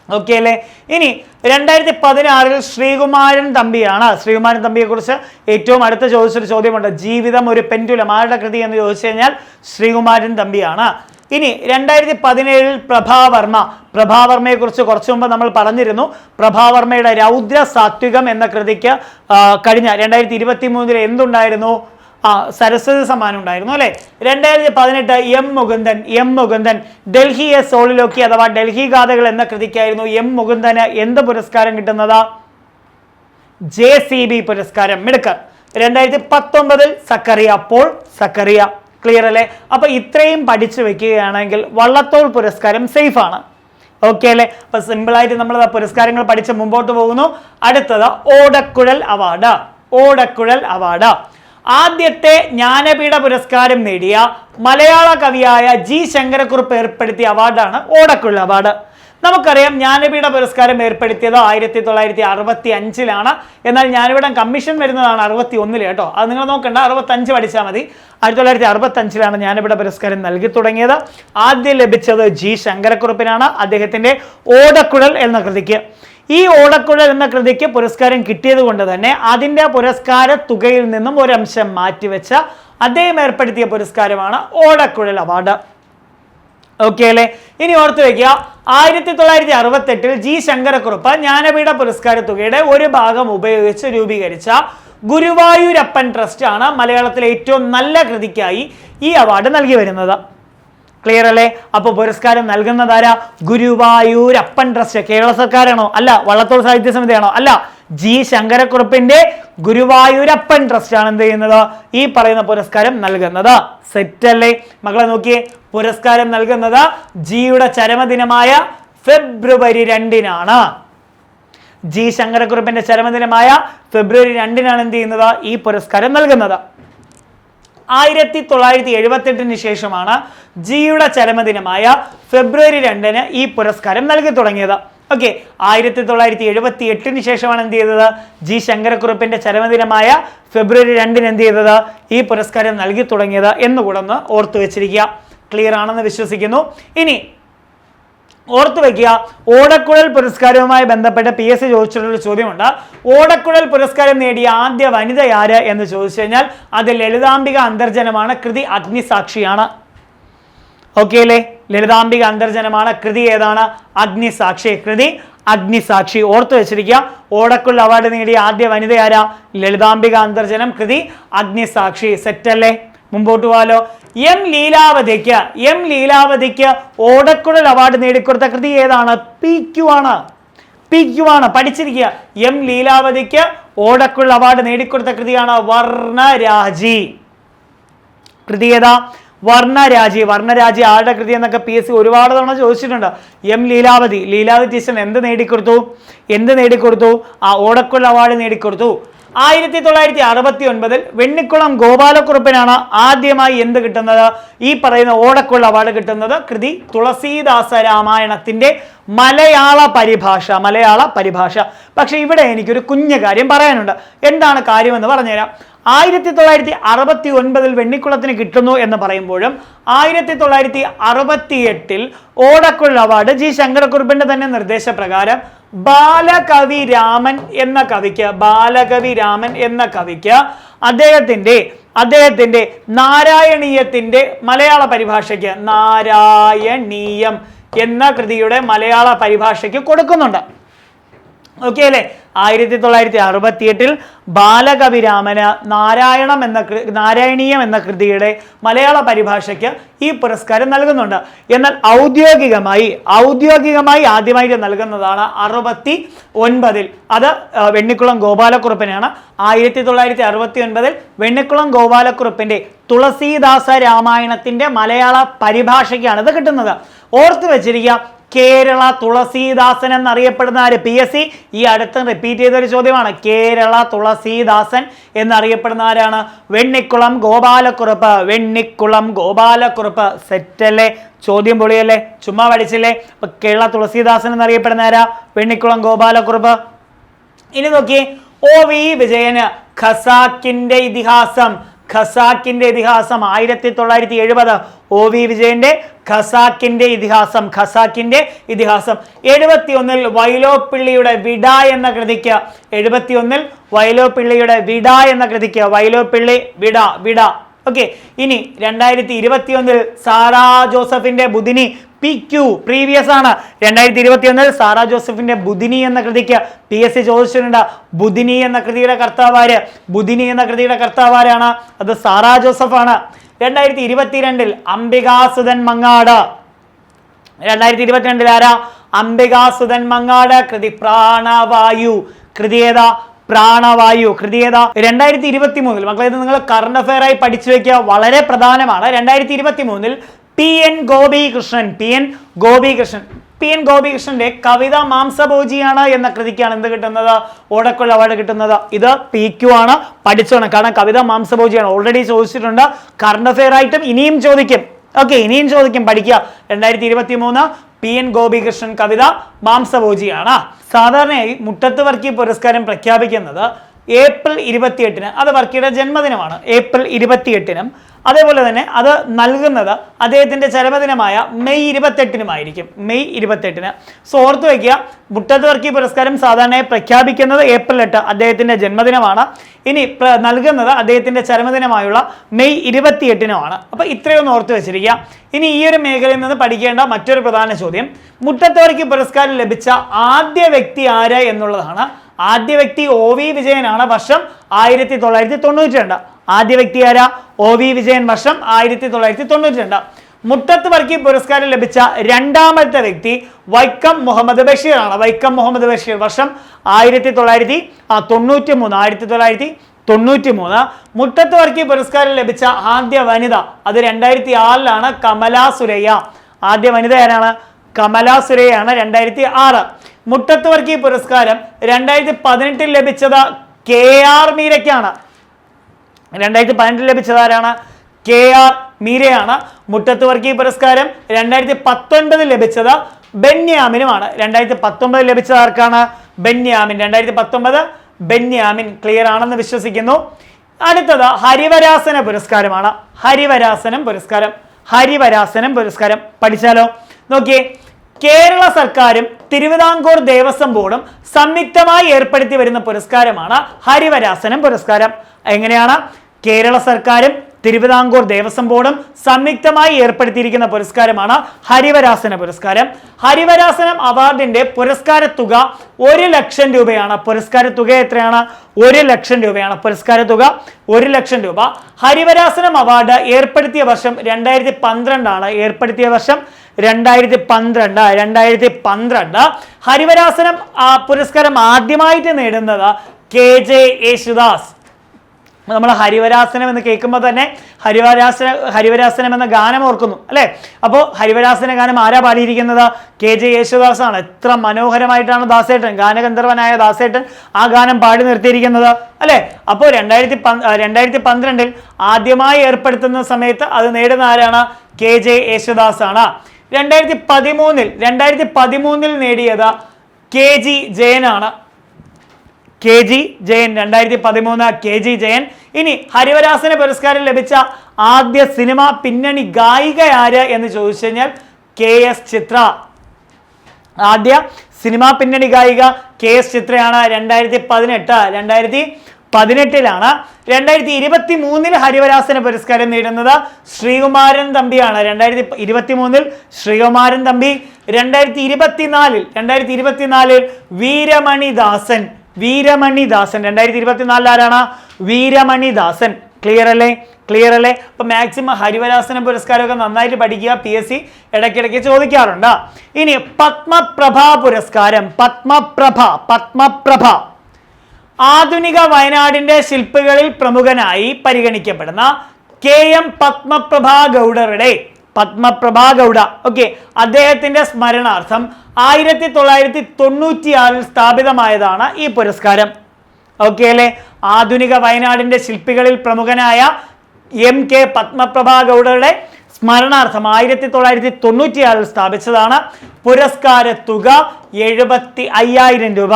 Speaker 1: ഓക്കെ അല്ലേ? ഇനി 2016 ശ്രീകുമാരൻ തമ്പിയാണ്. ശ്രീകുമാരൻ തമ്പിയെ കുറിച്ച് ഏറ്റവും അടുത്ത ചോദിച്ചൊരു ചോദ്യമുണ്ട്. ജീവിതം ഒരു പെൻഡുലം ആരുടെ കൃതി എന്ന് ചോദിച്ചു കഴിഞ്ഞാൽ ശ്രീകുമാരൻ തമ്പിയാണ്. ഇനി 2017 പ്രഭാവർമ്മ. പ്രഭാവർമ്മയെ കുറിച്ച് കുറച്ചു മുമ്പ് നമ്മൾ പറഞ്ഞിരുന്നു. പ്രഭാവർമ്മയുടെ രൗദ്ര സാത്വികം എന്ന കൃതിക്ക് കഴിഞ്ഞ 2023 എന്തുണ്ടായിരുന്നു? സരസ്വതി സമ്മാനം ഉണ്ടായിരുന്നു അല്ലെ? 2018 എം മുകുന്ദൻ ഡൽഹി എ സോളിലോക്കി അഥവാ ഡൽഹി ഗാഥകൾ എന്ന കൃതിക്കായിരുന്നു എം മുകുന്ദന് എന്ത് പുരസ്കാരം കിട്ടുന്നത്? JCB പുരസ്കാരം. മിടുക്കർ. 2019 സക്കറിയ, പോൾ സക്കറിയ. ക്ലിയർ അല്ലേ? അപ്പൊ ഇത്രയും പഠിച്ചു വെക്കുകയാണെങ്കിൽ വള്ളത്തോൾ പുരസ്കാരം സേഫ് ആണ്. ഓക്കെ അല്ലേ? അപ്പൊ സിമ്പിൾ ആയിട്ട് നമ്മൾ പുരസ്കാരങ്ങൾ പഠിച്ച് മുമ്പോട്ട് പോകുന്നു. അടുത്തത് ഓടക്കുഴൽ അവാർഡ്. ഓടക്കുഴൽ അവാർഡ് ആദ്യത്തെ ജ്ഞാനപീഠ പുരസ്കാരം നേടിയ മലയാള കവിയായ G ശങ്കരക്കുറുപ്പ് ഏർപ്പെടുത്തിയ അവാർഡാണ് ഓടക്കുഴൽ അവാർഡ്. നമുക്കറിയാം ജ്ഞാനപീഠ പുരസ്കാരം ഏർപ്പെടുത്തിയത് 1965 എന്നാൽ ജ്ഞാനപീഠം കമ്മീഷൻ വരുന്നതാണ് 61 കേട്ടോ. അത് നിങ്ങൾ നോക്കണ്ട, 65 പഠിച്ചാൽ മതി. 1965 ജ്ഞാനപീഠ പുരസ്കാരം നൽകി തുടങ്ങിയത്. ആദ്യം ലഭിച്ചത് G ശങ്കരക്കുറുപ്പിനാണ്, അദ്ദേഹത്തിന്റെ ഓടക്കുഴൽ എന്ന കൃതിക്ക്. ഈ ഓടക്കുഴൽ എന്ന കൃതിക്ക് പുരസ്കാരം കിട്ടിയത് കൊണ്ട് തന്നെ അതിന്റെ പുരസ്കാര തുകയിൽ നിന്നും ഒരംശം മാറ്റിവെച്ച അദ്ദേഹം ഏർപ്പെടുത്തിയ പുരസ്കാരമാണ് ഓടക്കുഴൽ അവാർഡ്. ഓക്കെ അല്ലേ? ഇനി ഓർത്തു വയ്ക്കുക, 1968 G ശങ്കരക്കുറുപ്പ് ജ്ഞാനപീഠ പുരസ്കാര തുകയുടെ ഒരു ഭാഗം ഉപയോഗിച്ച് രൂപീകരിച്ച ഗുരുവായൂരപ്പൻ ട്രസ്റ്റ് ആണ് മലയാളത്തിലെ ഏറ്റവും നല്ല കൃതിക്കായി ഈ അവാർഡ് നൽകി വരുന്നത്. ക്ലിയർ അല്ലേ? അപ്പൊ പുരസ്കാരം നൽകുന്നതാരാ? ഗുരുവായൂരപ്പൻ ട്രസ്റ്റ്. കേരള സർക്കാരാണോ? അല്ല. വള്ളത്തോൾ സാഹിത്യ സമിതിയാണോ? അല്ല. G ശങ്കരക്കുറുപ്പിന്റെ ഗുരുവായൂരപ്പൻ ട്രസ്റ്റ് ആണ് എന്ത് ചെയ്യുന്നത്? ഈ പറയുന്ന പുരസ്കാരം നൽകുന്നത്. സെറ്റ് അല്ലേ മക്കളെ? നോക്കിയേ, പുരസ്കാരം നൽകുന്നത് ജിയുടെ ചരമദിനമായ ഫെബ്രുവരി 2 G ശങ്കരക്കുറുപ്പിന്റെ ചരമദിനമായ ഫെബ്രുവരി 2 എന്ത് ചെയ്യുന്നത്? ഈ പുരസ്കാരം നൽകുന്നത്. 1978 ശേഷമാണ് ജിയുടെ ചരമദിനമായ ഫെബ്രുവരി 2 ഈ പുരസ്കാരം നൽകി തുടങ്ങിയത്. ഓക്കെ, 1978 ശേഷമാണ് എന്ത് ചെയ്തത്? G ശങ്കരക്കുറുപ്പിന്റെ ചരമദിനമായ ഫെബ്രുവരി 2 എന്ത് ചെയ്തത്? ഈ പുരസ്കാരം നൽകി തുടങ്ങിയത് എന്നുകൂടെ ഒന്ന് ഓർത്തു വെച്ചിരിക്കുക. ക്ലിയർ ആണെന്ന് വിശ്വസിക്കുന്നു. ഇനി ഓർത്തു വയ്ക്കുക, ഓടക്കുഴൽ പുരസ്കാരവുമായി ബന്ധപ്പെട്ട് PSC ചോദിച്ചിട്ടുള്ള ചോദ്യമുണ്ട്. ഓടക്കുഴൽ പുരസ്കാരം നേടിയ ആദ്യ വനിത ആര് എന്ന് ചോദിച്ചു കഴിഞ്ഞാൽ അത് ലളിതാംബിക അന്തർജനമാണ്. കൃതി അഗ്നിസാക്ഷിയാണ്. ഓക്കെ അല്ലേ? ലളിതാംബിക അന്തർജനമാണ്. കൃതി ഏതാണ്? അഗ്നിസാക്ഷി. കൃതി അഗ്നിസാക്ഷി. ഓർത്തു വെച്ചിരിക്കുക, ഓടക്കുഴൽ അവാർഡ് നേടിയ ആദ്യ വനിത ആരാ? ലളിതാംബിക അന്തർജനം. കൃതി അഗ്നിസാക്ഷി. സെറ്റല്ലേ? മുമ്പോട്ട് പോകാലോ. എം ലീലാവതിക്ക് ഓടക്കുഴൽ അവാർഡ് നേടിക്കൊടുത്ത കൃതി ഏതാണ്? PQ ആണ്. PQ ആണ്, പഠിച്ചിരിക്കുക. M ലീലാവതിക്ക് ഓടക്കുൾ അവാർഡ് നേടിക്കൊടുത്ത കൃതിയാണ് വർണ്ണരാജി. കൃതി ഏതാ? വർണ്ണരാജി. വർണ്ണരാജി ആരുടെ കൃതി എന്നൊക്കെ PSC ഒരുപാട് തവണ ചോദിച്ചിട്ടുണ്ട്. M ലീലാവതി ടീച്ചർ എന്ത് നേടിക്കൊടുത്തു? ആ ഓടക്കുൾ അവാർഡ് നേടിക്കൊടുത്തു. 1969 വെണ്ണിക്കുളം ഗോപാലക്കുറുപ്പിനാണ് ആദ്യമായി എന്ത് കിട്ടുന്നത്? ഈ പറയുന്ന ഓടക്കുൾ അവാർഡ് കിട്ടുന്നത്. കൃതി തുളസീദാസ രാമായണത്തിന്റെ മലയാള പരിഭാഷ. പക്ഷെ ഇവിടെ എനിക്കൊരു കുഞ്ഞു കാര്യം പറയാനുണ്ട്. എന്താണ് കാര്യമെന്ന് പറഞ്ഞുതരാം. 1969 വെണ്ണിക്കുളത്തിന് കിട്ടുന്നു എന്ന് പറയുമ്പോഴും 1968 ഓടക്കുൾ അവാർഡ് G ശങ്കരക്കുറുപ്പിന്റെ തന്നെ നിർദ്ദേശപ്രകാരം ബാലകവി രാമൻ എന്ന കവിക്ക് അദ്ദേഹത്തിന്റെ നാരായണീയത്തിന്റെ മലയാള പരിഭാഷയ്ക്ക് നാരായണീയം എന്ന കൃതിയുടെ മലയാള പരിഭാഷയ്ക്ക് കൊടുക്കുന്നുണ്ട്. ഓക്കെ അല്ലേ? 1968 ബാലകവി രാമന് നാരായണീയം എന്ന കൃതിയുടെ മലയാള പരിഭാഷയ്ക്ക് ഈ പുരസ്കാരം നൽകുന്നുണ്ട്. എന്നാൽ ഔദ്യോഗികമായി ആദ്യമായിട്ട് നൽകുന്നതാണ് 69. അത് വെണ്ണിക്കുളം ഗോപാലക്കുറുപ്പിനാണ്. 1969 വെണ്ണിക്കുളം ഗോപാലക്കുറുപ്പിന്റെ തുളസീദാസ രാമായണത്തിന്റെ മലയാള പരിഭാഷയ്ക്കാണ് ഇത് കിട്ടുന്നത്. ഓർത്തു വെച്ചിരിക്കുക, കേരള തുളസീദാസൻ എന്നറിയപ്പെടുന്ന ആര്? PSC ഈ അടുത്ത് റിപ്പീറ്റ് ചെയ്തൊരു ചോദ്യമാണ്. കേരള തുളസീദാസൻ എന്നറിയപ്പെടുന്ന ആരാണ്? വെണ്ണിക്കുളം ഗോപാലക്കുറുപ്പ്. സെറ്റല്ലേ? ചോദ്യം പൊളിയല്ലേ? ചുമ്മാ പഠിച്ചില്ലേ? അപ്പൊ കേരള തുളസീദാസൻ എന്നറിയപ്പെടുന്ന ആരാ? വെണ്ണിക്കുളം ഗോപാലക്കുറുപ്പ്. ഇനി നോക്കിയേ, OV വിജയന് ഖസാക്കിന്റെ ഇതിഹാസം 1970. OV വിജയന്റെ ഖസാക്കിന്റെ ഇതിഹാസം. 71 വൈലോപ്പിള്ളിയുടെ വിട എന്ന കൃതിക്ക് വൈലോപ്പിള്ളി വിട. ഓക്കെ. ഇനി 2021 സാറാ ജോസഫിന്റെ ബുധിനി PQ പ്രീവിയസ് ആണ്. 2021 സാറാ ജോസഫിന്റെ ബുധിനി എന്ന കൃതിക്ക് PSC ചോദിച്ചിട്ടുണ്ട്. ബുധിനി എന്ന കൃതിയുടെ കർത്താവാരാണ്? അത് സാറാ ജോസഫ് ആണ്. 2022 അംബികാസുധൻ മങ്ങാട്. 2022 ആരാ? അംബികാസുധൻ മങ്ങാട്. കൃതി പ്രാണവായു. കൃതി ഏതാ? 2023 മക്കളെ, ഇത് നിങ്ങൾ കറണ്ട് അഫയർ ആയി പഠിച്ചു വെക്കുക, വളരെ പ്രധാനമാണ്. 2023 PN ഗോപികൃഷ്ണന്റെ കവിത മാംസഭോജിയാണ് എന്ന കൃതിക്കാണ് എന്ത് കിട്ടുന്നത്? ഓടക്കുൾ അവാർഡ് കിട്ടുന്നത്. ഇത് PQ ആണ്, പഠിച്ചോണം. കാരണം കവിത മാംസഭോജിയാണ്, ഓൾറെഡി ചോദിച്ചിട്ടുണ്ട്. കറണ്ട് അഫയർ ആയിട്ടും ഇനിയും ചോദിക്കും. ഓക്കെ, ഇനിയും ചോദിക്കും, പഠിക്കുക. 2023 PN ഗോപികൃഷ്ണൻ കവിത മാംസഭോജിയാണ്. സാധാരണയായി മുട്ടത്ത് വർക്കി പുരസ്കാരം പ്രഖ്യാപിക്കുന്നത് ഏപ്രിൽ 28. അത് വർക്കിയുടെ ജന്മദിനമാണ്. ഏപ്രിൽ 28 അതേപോലെ തന്നെ അത് നൽകുന്നത് അദ്ദേഹത്തിന്റെ ചരമദിനമായ മെയ് 28 മെയ് 28. സോ ഓർത്തു വയ്ക്കുക, മുട്ടത്ത് വർക്കി പുരസ്കാരം സാധാരണയായി പ്രഖ്യാപിക്കുന്നത് ഏപ്രിൽ 8 അദ്ദേഹത്തിന്റെ ജന്മദിനമാണ്. ഇനി നൽകുന്നത് അദ്ദേഹത്തിന്റെ ചരമദിനമായുള്ള മെയ് 28. അപ്പൊ ഇത്രയൊന്ന് ഓർത്തു വെച്ചിരിക്കുക. ഇനി ഈ ഒരു മേഖലയിൽ നിന്ന് പഠിക്കേണ്ട മറ്റൊരു പ്രധാന ചോദ്യം, മുട്ടത്ത് വർക്കി പുരസ്കാരം ലഭിച്ച ആദ്യ വ്യക്തി ആര് എന്നുള്ളതാണ്. ആദ്യ വ്യക്തി OV വിജയനാണ്. വർഷം 1992. ആദ്യ വ്യക്തി ആരാ? OV വിജയൻ. വർഷം 1992. മുട്ടത്ത് വർക്കി പുരസ്കാരം ലഭിച്ച രണ്ടാമത്തെ വ്യക്തി വൈക്കം മുഹമ്മദ് ബഷീർ ആണ്. വർഷം 1993. മുട്ടത്ത് വർക്കി പുരസ്കാരം ലഭിച്ച ആദ്യ വനിത അത് 2006 കമലാ സുരയ്യ. ആദ്യ വനിത ആരാണ്? കമലാ സുരയ്യാണ്. 2006. മുട്ടത്ത് വർക്കി പുരസ്കാരം 2018 ലഭിച്ചത് KR മീരയ്ക്കാണ്. 2018 ലഭിച്ചത് ആരാണ്? KR മീരയാണ്. മുട്ടത്ത് വർക്കി പുരസ്കാരം 2019 ലഭിച്ചത് ബെന്യാമിനുമാണ്. 2019 ലഭിച്ചത് ആർക്കാണ്? ബെന്യാമിൻ. 2019 ബെന്യാമിൻ. ക്ലിയർ ആണെന്ന് വിശ്വസിക്കുന്നു. അടുത്തത് ഹരിവരാസന പുരസ്കാരമാണ്. ഹരിവരാസനം പുരസ്കാരം പഠിച്ചാലോ? നോക്കിയേ, കേരള സർക്കാരും തിരുവിതാംകൂർ ദേവസ്വം ബോർഡും സംയുക്തമായി ഏർപ്പെടുത്തി വരുന്ന പുരസ്കാരമാണ് ഹരിവരാസനം പുരസ്കാരം. എങ്ങനെയാണ്? കേരള സർക്കാരും തിരുവിതാംകൂർ ദേവസ്വം ബോർഡും സംയുക്തമായി ഏർപ്പെടുത്തിയിരിക്കുന്ന പുരസ്കാരമാണ് ഹരിവരാസന പുരസ്കാരം. ഹരിവരാസനം അവാർഡിന്റെ പുരസ്കാര തുക 1 ലക്ഷം രൂപയാണ്. പുരസ്കാര തുക എത്രയാണ്? 1 ലക്ഷം രൂപയാണ്. പുരസ്കാര തുക 1 ലക്ഷം രൂപ. ഹരിവരാസനം അവാർഡ് ഏർപ്പെടുത്തിയ വർഷം 2012 ആണ്. ഏർപ്പെടുത്തിയ വർഷം 2012 ഹരിവരാസനം പുരസ്കാരം ആദ്യമായിട്ട് നേടുന്നത് KJ യേശുദാസ്. നമ്മൾ ഹരിവരാസനം എന്ന് കേൾക്കുമ്പോൾ തന്നെ ഹരിവരാസനം എന്ന ഗാനം ഓർക്കുന്നു അല്ലേ? അപ്പോൾ ഹരിവരാസന ഗാനം ആരാ പാടിയിരിക്കുന്നത്? KJ യേശുദാസ് ആണ്. എത്ര മനോഹരമായിട്ടാണ് ദാസേട്ടൻ, ഗാനഗന്ധർവനായ ദാസേട്ടൻ ആ ഗാനം പാടി നിർത്തിയിരിക്കുന്നത് അല്ലേ? അപ്പോൾ 2012 ആദ്യമായി ഏർപ്പെടുത്തുന്ന സമയത്ത് അത് നേടുന്ന ആരാണ്? KJ യേശുദാസ് ആണ്. 2013 നേടിയത് KG ജയനാണ്. KG Jayan 2013 KG Jayan. ഇനി ഹരിവരാസന പുരസ്കാരം ലഭിച്ച ആദ്യ സിനിമ പിന്നണി ഗായിക ആര് എന്ന് ചോദിച്ചു കഴിഞ്ഞാൽ KS ചിത്ര. ആദ്യ സിനിമാ പിന്നണി ഗായിക KS ചിത്രയാണ്. 2018 2018 2023 ഹരിവരാസന പുരസ്കാരം നേടുന്നത് ശ്രീകുമാരൻ തമ്പിയാണ്. 2023 ശ്രീകുമാരൻ തമ്പി. 2024 വീരമണിദാസൻ. 2024 ആരാണ്? വീരമണിദാസൻ. ക്ലിയർ അല്ലേ? അപ്പൊ മാക്സിമം ഹരിവരാസന പുരസ്കാരമൊക്കെ നന്നായിട്ട് പഠിക്കുക. PSC ഇടയ്ക്കിടയ്ക്ക് ചോദിക്കാറുണ്ട്. ഇനി പത്മപ്രഭ പുരസ്കാരം. പത്മപ്രഭ ആധുനിക വയനാടിന്റെ ശില്പികളിൽ പ്രമുഖനായി പരിഗണിക്കപ്പെടുന്ന KM പത്മപ്രഭ ഗൗഡ ഓക്കെ, അദ്ദേഹത്തിന്റെ സ്മരണാർത്ഥം 1996 സ്ഥാപിതമായതാണ് ഈ പുരസ്കാരം. ഓക്കെ അല്ലേ? ആധുനിക വയനാടിന്റെ ശില്പികളിൽ പ്രമുഖനായ MK പത്മപ്രഭ ഗൗഡയുടെ സ്മരണാർത്ഥം 1996 സ്ഥാപിച്ചതാണ്. പുരസ്കാര തുക 75,000 രൂപ.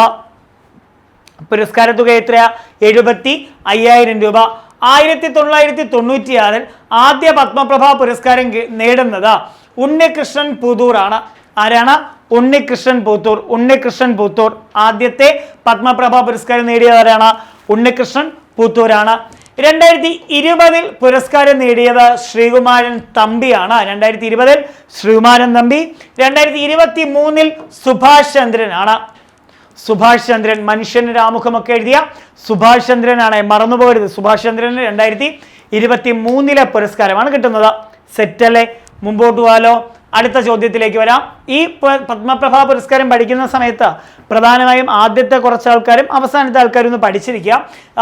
Speaker 1: പുരസ്കാര തുക എത്രയാ? 75,000 രൂപ. 1996 ആദ്യ പത്മപ്രഭ പുരസ്കാരം നേടുന്നത് ഉണ്ണികൃഷ്ണൻ പുത്തൂർ ആണ്. ആരാണ്? ഉണ്ണികൃഷ്ണൻ പുത്തൂർ. ആദ്യത്തെ പത്മപ്രഭ പുരസ്കാരം നേടിയത് ആരാണ്? ഉണ്ണികൃഷ്ണൻ പുത്തൂരാണ്. 2020 പുരസ്കാരം നേടിയത് ശ്രീകുമാരൻ തമ്പിയാണ്. 2020 ശ്രീകുമാരൻ തമ്പി. 2023 സുഭാഷ് ചന്ദ്രനാണ്. സുഭാഷ് ചന്ദ്രൻ, മനുഷ്യന് രാമുഖമൊക്കെ എഴുതിയ സുഭാഷ് ചന്ദ്രനാണ്, മറന്നുപോകരുത്. സുഭാഷ് ചന്ദ്രന് 2023 പുരസ്കാരമാണ് കിട്ടുന്നത്. സെറ്റല്ലേ? മുമ്പോട്ട് പോകാലോ. അടുത്ത ചോദ്യത്തിലേക്ക് വരാം. ഈ പത്മപ്രഭ പുരസ്കാരം പഠിക്കുന്ന സമയത്ത് പ്രധാനമായും ആദ്യത്തെ കുറച്ച് ആൾക്കാരും അവസാനത്തെ ആൾക്കാരും ഒന്ന് പഠിച്ചിരിക്കുക.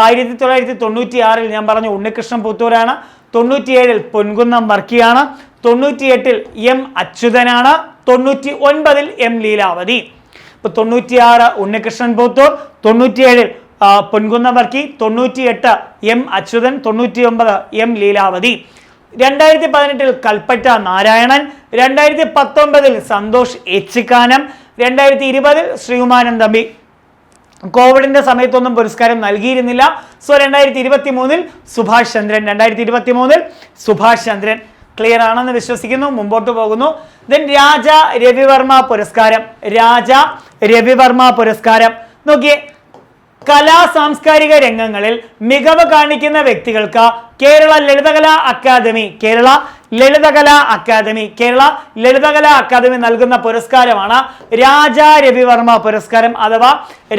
Speaker 1: 1996 ഞാൻ പറഞ്ഞു ഉണ്ണികൃഷ്ണൻ പുത്തൂരാണ്. 97 പൊൻകുന്നം വർക്കിയാണ്. 98 M അച്യുതനാണ്. 99 M ലീലാവതി. ഇപ്പൊ 96 ഉണ്ണികൃഷ്ണൻ പുത്തൂർ, 97 പൊൻകുന്നം വർക്കി, 98 M അച്യുതൻ, 99 M ലീലാവതി. 2018 കൽപ്പറ്റ നാരായണൻ. 2019 സന്തോഷ് ഏച്ചിക്കാനം. 2020 ശ്രീകുമാരൻ തമ്പി. കോവിഡിന്റെ സമയത്തൊന്നും പുരസ്കാരം നൽകിയിരുന്നില്ല. സോ 2023 സുഭാഷ് ചന്ദ്രൻ. 2023 സുഭാഷ് ചന്ദ്രൻ. ക്ലിയർ ആണെന്ന് വിശ്വസിക്കുന്നു. മുമ്പോട്ട് പോകുന്നു. ദെൻ രാജ രവിവർമ്മ പുരസ്കാരം. നോക്കിയേ, കലാ സാംസ്കാരിക രംഗങ്ങളിൽ മികവ് കാണിക്കുന്ന വ്യക്തികൾക്ക് കേരള ലളിതകലാ അക്കാദമി നൽകുന്ന പുരസ്കാരമാണ് രാജ രവിവർമ്മ പുരസ്കാരം അഥവാ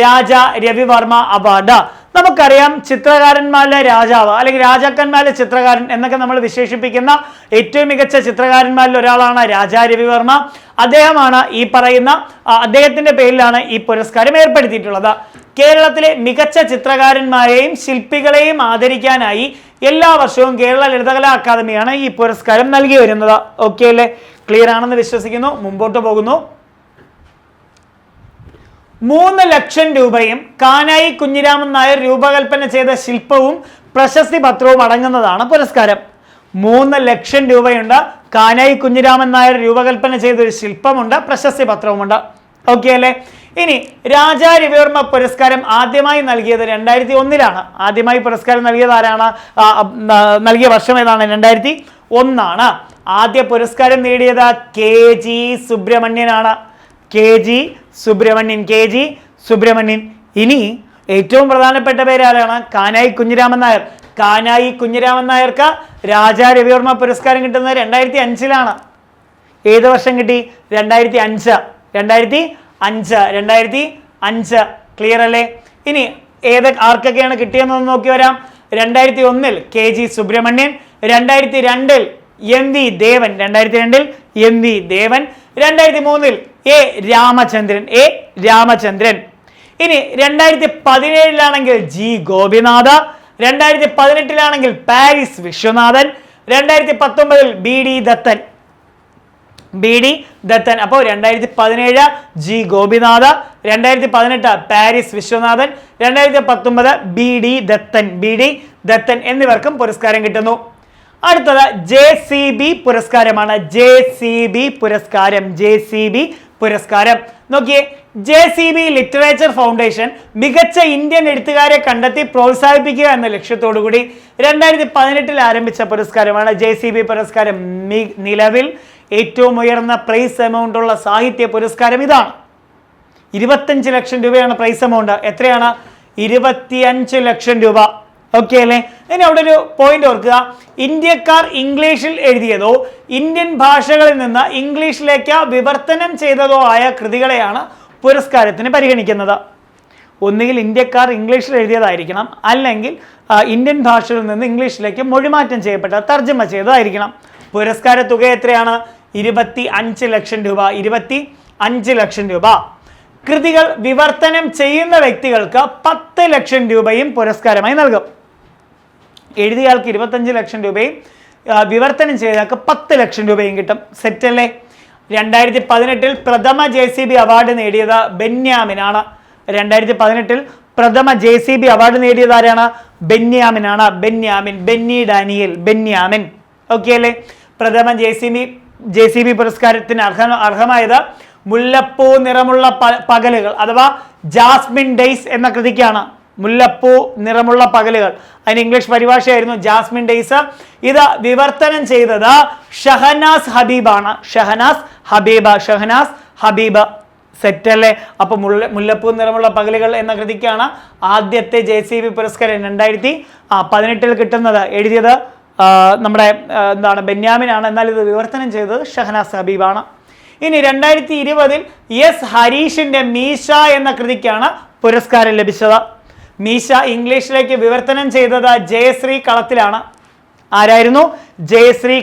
Speaker 1: രാജ രവിവർമ്മ അവാർഡ്. നമുക്കറിയാം ചിത്രകാരന്മാരിലെ രാജാവ് അല്ലെങ്കിൽ രാജാക്കന്മാരിലെ ചിത്രകാരൻ എന്നൊക്കെ നമ്മൾ വിശേഷിപ്പിക്കുന്ന ഏറ്റവും മികച്ച ചിത്രകാരന്മാരിൽ ഒരാളാണ് രാജാ രവിവർമ്മ. അദ്ദേഹമാണ് ഈ പറയുന്ന അദ്ദേഹത്തിന്റെ പേരിലാണ് ഈ പുരസ്കാരം ഏർപ്പെടുത്തിയിട്ടുള്ളത്. കേരളത്തിലെ മികച്ച ചിത്രകാരന്മാരെയും ശില്പികളെയും ആദരിക്കാനായി എല്ലാ വർഷവും കേരള ലളിതകലാ അക്കാദമിയാണ് ഈ പുരസ്കാരം നൽകി വരുന്നത്. ഓക്കെ അല്ലേ? ക്ലിയർ ആണെന്ന് വിശ്വസിക്കുന്നു. മുമ്പോട്ട് പോകുന്നു. 3 ലക്ഷം രൂപയും കാനായി കുഞ്ഞിരാമൻ നായർ രൂപകൽപ്പന ചെയ്ത ശില്പവും പ്രശസ്തി പത്രവും അടങ്ങുന്നതാണ് പുരസ്കാരം. 3 ലക്ഷം രൂപയുണ്ട്. കാനായി കുഞ്ഞിരാമൻ നായർ രൂപകൽപ്പന ചെയ്ത ഒരു ശില്പമുണ്ട്, പ്രശസ്തി പത്രവുമുണ്ട്. ഓക്കെ അല്ലേ? ഇനി രാജാ രവിവർമ്മ പുരസ്കാരം ആദ്യമായി നൽകിയത് 2001 ആദ്യമായി പുരസ്കാരം നൽകിയത് ആരാണ്? നൽകിയ വർഷം ഏതാണ്? 2001 ആദ്യ പുരസ്കാരം നേടിയത് KG സുബ്രഹ്മണ്യനാണ്. KG സുബ്രഹ്മണ്യൻ. ഇനി ഏറ്റവും പ്രധാനപ്പെട്ട പേരാരാണ്? കാനായി കുഞ്ഞിരാമൻ നായർ. കാനായി കുഞ്ഞിരാമൻ നായർക്ക് രാജാ രവിവർമ്മ പുരസ്കാരം കിട്ടുന്നത് 2005 ഏത് വർഷം കിട്ടി? 2005. ക്ലിയർ അല്ലേ? ഇനി ആർക്കൊക്കെയാണ് കിട്ടിയെന്നൊന്ന് നോക്കി വരാം. 2001 KG സുബ്രഹ്മണ്യൻ, 2002 MV ദേവൻ, 2002 MV ദേവൻ, 2003 രാമചന്ദ്രൻ. ഇനി 2017 G Gopinath, 2018 Paris Viswanathan, 2019 B D Dathan. അപ്പോൾ 2017 G Gopinath, 2018 Paris Viswanathan, 2019 B D Dathan എന്നിവർക്കും പുരസ്കാരം കിട്ടുന്നു. അടുത്തത് JCB പുരസ്കാരമാണ്. JCB പുരസ്കാരം നോക്കിയേ. JCB ലിറ്ററേച്ചർ ഫൗണ്ടേഷൻ മികച്ച ഇന്ത്യൻ എഴുത്തുകാരെ കണ്ടെത്തി പ്രോത്സാഹിപ്പിക്കുക എന്ന ലക്ഷ്യത്തോടു കൂടി 2018 ആരംഭിച്ച പുരസ്കാരമാണ് JCB പുരസ്കാരം. നിലവിൽ ഏറ്റവും ഉയർന്ന പ്രൈസ് എമൗണ്ട് ഉള്ള സാഹിത്യ പുരസ്കാരം ഇതാണ്. 25 ലക്ഷം രൂപയാണ് പ്രൈസ് എമൗണ്ട്. എത്രയാണ്? 25 ലക്ഷം രൂപ. ഓക്കെ അല്ലേ? ഇനി അവിടെ ഒരു പോയിന്റ് ഓർക്കുക. ഇന്ത്യക്കാർ ഇംഗ്ലീഷിൽ എഴുതിയതോ ഇന്ത്യൻ ഭാഷകളിൽ നിന്ന് ഇംഗ്ലീഷിലേക്ക് വിവർത്തനം ചെയ്തതോ ആയ കൃതികളെയാണ് പുരസ്കാരത്തിന് പരിഗണിക്കുന്നത്. ഒന്നുകിൽ ഇന്ത്യക്കാർ ഇംഗ്ലീഷിൽ എഴുതിയതായിരിക്കണം, അല്ലെങ്കിൽ ഇന്ത്യൻ ഭാഷയിൽ നിന്ന് ഇംഗ്ലീഷിലേക്ക് മൊഴിമാറ്റം ചെയ്യപ്പെട്ട തർജ്ജമ ചെയ്തതായിരിക്കണം. പുരസ്കാര തുക എത്രയാണ്? 25 ലക്ഷം രൂപ. 25 ലക്ഷം രൂപ. കൃതികൾ വിവർത്തനം ചെയ്യുന്ന വ്യക്തികൾക്ക് 10 ലക്ഷം രൂപയും പുരസ്കാരമായി നൽകും. എഴുതിയയാൾക്ക് 25 ലക്ഷം രൂപയും വിവർത്തനം ചെയ്തയാൾക്ക് 10 ലക്ഷം രൂപയും കിട്ടും. സെറ്റ് അല്ലേ? 2018 പ്രഥമ JCB അവാർഡ് നേടിയത് ബെന്യാമിനാണ്. 2018 പ്രഥമ JCB അവാർഡ് നേടിയത് ആരാണ്? ബെന്യാമിനാണ്. ബെന്യാമിൻ. ഓക്കെ അല്ലേ? പ്രഥമ JCB പുരസ്കാരത്തിന് അർഹമായത് മുല്ലപ്പൂ നിറമുള്ള പകലുകൾ അഥവാ ജാസ്മിൻ ഡേയ്സ് എന്ന കൃതിക്കാണ്. മുല്ലപ്പൂ നിറമുള്ള പകലുകൾ, അതിന് ഇംഗ്ലീഷ് പരിഭാഷയായിരുന്നു ജാസ്മിൻ ഡേയ്സ്. ഇത് വിവർത്തനം ചെയ്തത് ഷഹനാസ് ഹബീബ്. സെറ്റ് അല്ലേ? അപ്പൊ മുല്ലപ്പൂ നിറമുള്ള പകലുകൾ എന്ന കൃതിക്കാണ് ആദ്യത്തെ JCB പുരസ്കാരം 2018 കിട്ടുന്നത്. എഴുതിയത് നമ്മുടെ ബെന്യാമിനാണ്. എന്നാൽ ഇത് വിവർത്തനം ചെയ്തത് ഷഹനാസ് ഹബീബാണ്. ഇനി 2020 എസ് ഹരീഷിന്റെ മീശ എന്ന കൃതിക്കാണ് പുരസ്കാരം ലഭിച്ചത്. മീശ ഇംഗ്ലീഷിലേക്ക് വിവർത്തനം ചെയ്തത് ജയശ്രീ കളത്തിലാണ്. ആരായിരുന്നു? ജയശ്രീ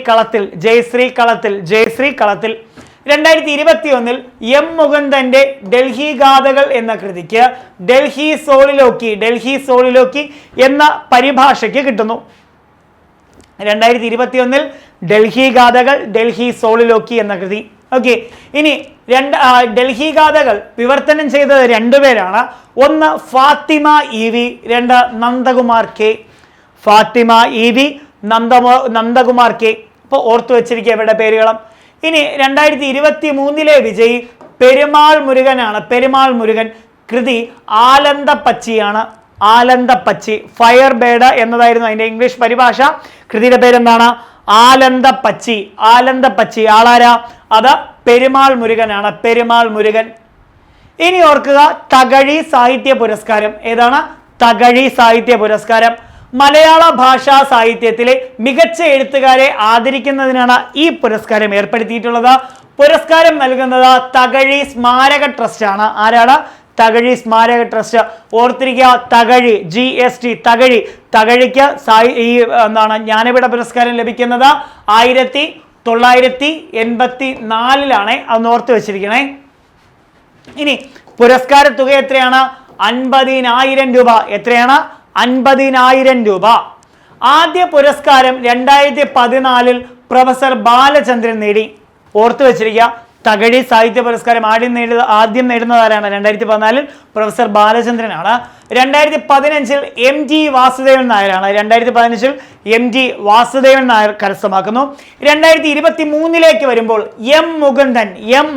Speaker 1: കളത്തിൽ. 2021 M മുകുന്ദന്റെ ഡൽഹി ഗാഥകൾ എന്ന കൃതിക്ക് ഡൽഹി സോളിലോക്കി എന്ന പരിഭാഷയ്ക്ക് കിട്ടുന്നു. 2021 ഡൽഹി ഗാഥകൾ, ഡൽഹി സോളിലോക്കി എന്ന കൃതി. ഓക്കെ. ഇനി ഡൽഹി ഗാഥകൾ വിവർത്തനം ചെയ്തത് 2 പേരാണ്. ഒന്ന് ഫാത്തിമ EV, 2 നന്ദകുമാർ K. ഇപ്പോൾ ഓർത്തു വെച്ചിരിക്കുക ഇവരുടെ പേരുകളും. ഇനി 2023 വിജയി പെരുമാൾ മുരുകൻ. കൃതി ആലന്തപ്പച്ചി. ഫയർ ബേഡ് എന്നതായിരുന്നു അതിന്റെ ഇംഗ്ലീഷ് പരിഭാഷ. കൃതിയുടെ പേരെന്താണ്? ആലന്തപ്പച്ചി. ആളാരാ? അത് പെരുമാൾ മുരുകൻ. ഇനി ഓർക്കുക, തകഴി സാഹിത്യ പുരസ്കാരം. ഏതാണ്? തകഴി സാഹിത്യ പുരസ്കാരം. മലയാള ഭാഷാ സാഹിത്യത്തിലെ മികച്ച എഴുത്തുകാരെ ആദരിക്കുന്നതിനാണ് ഈ പുരസ്കാരം ഏർപ്പെടുത്തിയിട്ടുള്ളത്. പുരസ്കാരം നൽകുന്നത് തകഴി സ്മാരക ട്രസ്റ്റ് ആണ്. ആരാണ്? തകഴി സ്മാരക ട്രസ്റ്റ്. ഓർത്തിരിക്കുക, തകഴി, GST, തകഴിക്ക് ഈ ജ്ഞാനപീഠ പുരസ്കാരം ലഭിക്കുന്നത് 1984 അതൊന്ന് ഓർത്ത് വെച്ചിരിക്കണേ. ഇനി പുരസ്കാര തുക എത്രയാണ്? 50,000 രൂപ. എത്രയാണ്? 50,000 രൂപ. ആദ്യ പുരസ്കാരം 2014 പ്രൊഫസർ ബാലചന്ദ്രൻ നേടി. ഓർത്തു വെച്ചിരിക്കുക, തകഴി സാഹിത്യ പുരസ്കാരം ആദ്യം നേടുന്നത് ആരാണ്? 2014 പ്രൊഫസർ ബാലചന്ദ്രനാണ്. 2015 MG വാസുദേവൻ നായരാണ്. 2015 MG വാസുദേവൻ നായർ കരസ്ഥമാക്കുന്നു. 2023 വരുമ്പോൾ M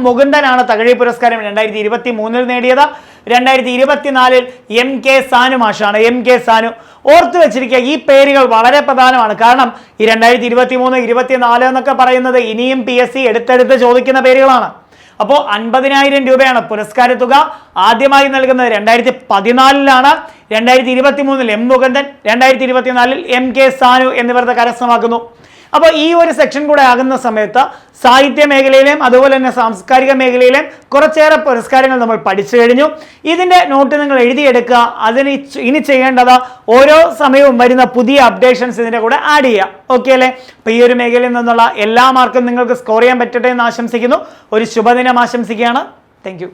Speaker 1: മുകുന്ദനാണ് തകഴി പുരസ്കാരം 2023 നേടിയത്. 2024 MK സാനു മാഷാണ്. MK സാനു. ഓർത്തു വെച്ചിരിക്കുക, ഈ പേരുകൾ വളരെ പ്രധാനമാണ്. കാരണം ഈ 2023, 2024 എന്നൊക്കെ പറയുന്നത് ഇനിയും PSC എടുത്തെടുത്ത് ചോദിക്കുന്ന പേരുകളാണ്. അപ്പോൾ 50,000 രൂപയാണ് പുരസ്കാര തുക. ആദ്യമായി നൽകുന്നത് 2014 2023 M മുകുന്ദൻ, 2024 MK സാനു എന്നിവർ കരസ്ഥമാക്കുന്നു. അപ്പോൾ ഈ ഒരു സെക്ഷൻ കൂടെ ആകുന്ന സമയത്ത് സാഹിത്യ മേഖലയിലെയും അതുപോലെ തന്നെ സാംസ്കാരിക മേഖലയിലെയും കുറച്ചേറെ പുരസ്കാരങ്ങൾ നമ്മൾ പഠിച്ചു കഴിഞ്ഞു. ഇതിൻ്റെ നോട്ട് നിങ്ങൾ എഴുതിയെടുക്കുക. അതിന് ഇനി ചെയ്യേണ്ടത് ഓരോ സമയവും വരുന്ന പുതിയ അപ്ഡേഷൻസ് ഇതിൻ്റെ കൂടെ ആഡ് ചെയ്യുക. ഓക്കെ അല്ലേ? അപ്പോൾ ഈ ഒരു മേഖലയിൽ നിന്നുള്ള എല്ലാ മാർക്കും നിങ്ങൾക്ക് സ്കോർ ചെയ്യാൻ പറ്റട്ടെ എന്ന് ആശംസിക്കുന്നു. ഒരു ശുഭദിനം ആശംസിക്കുകയാണ്. Thank you.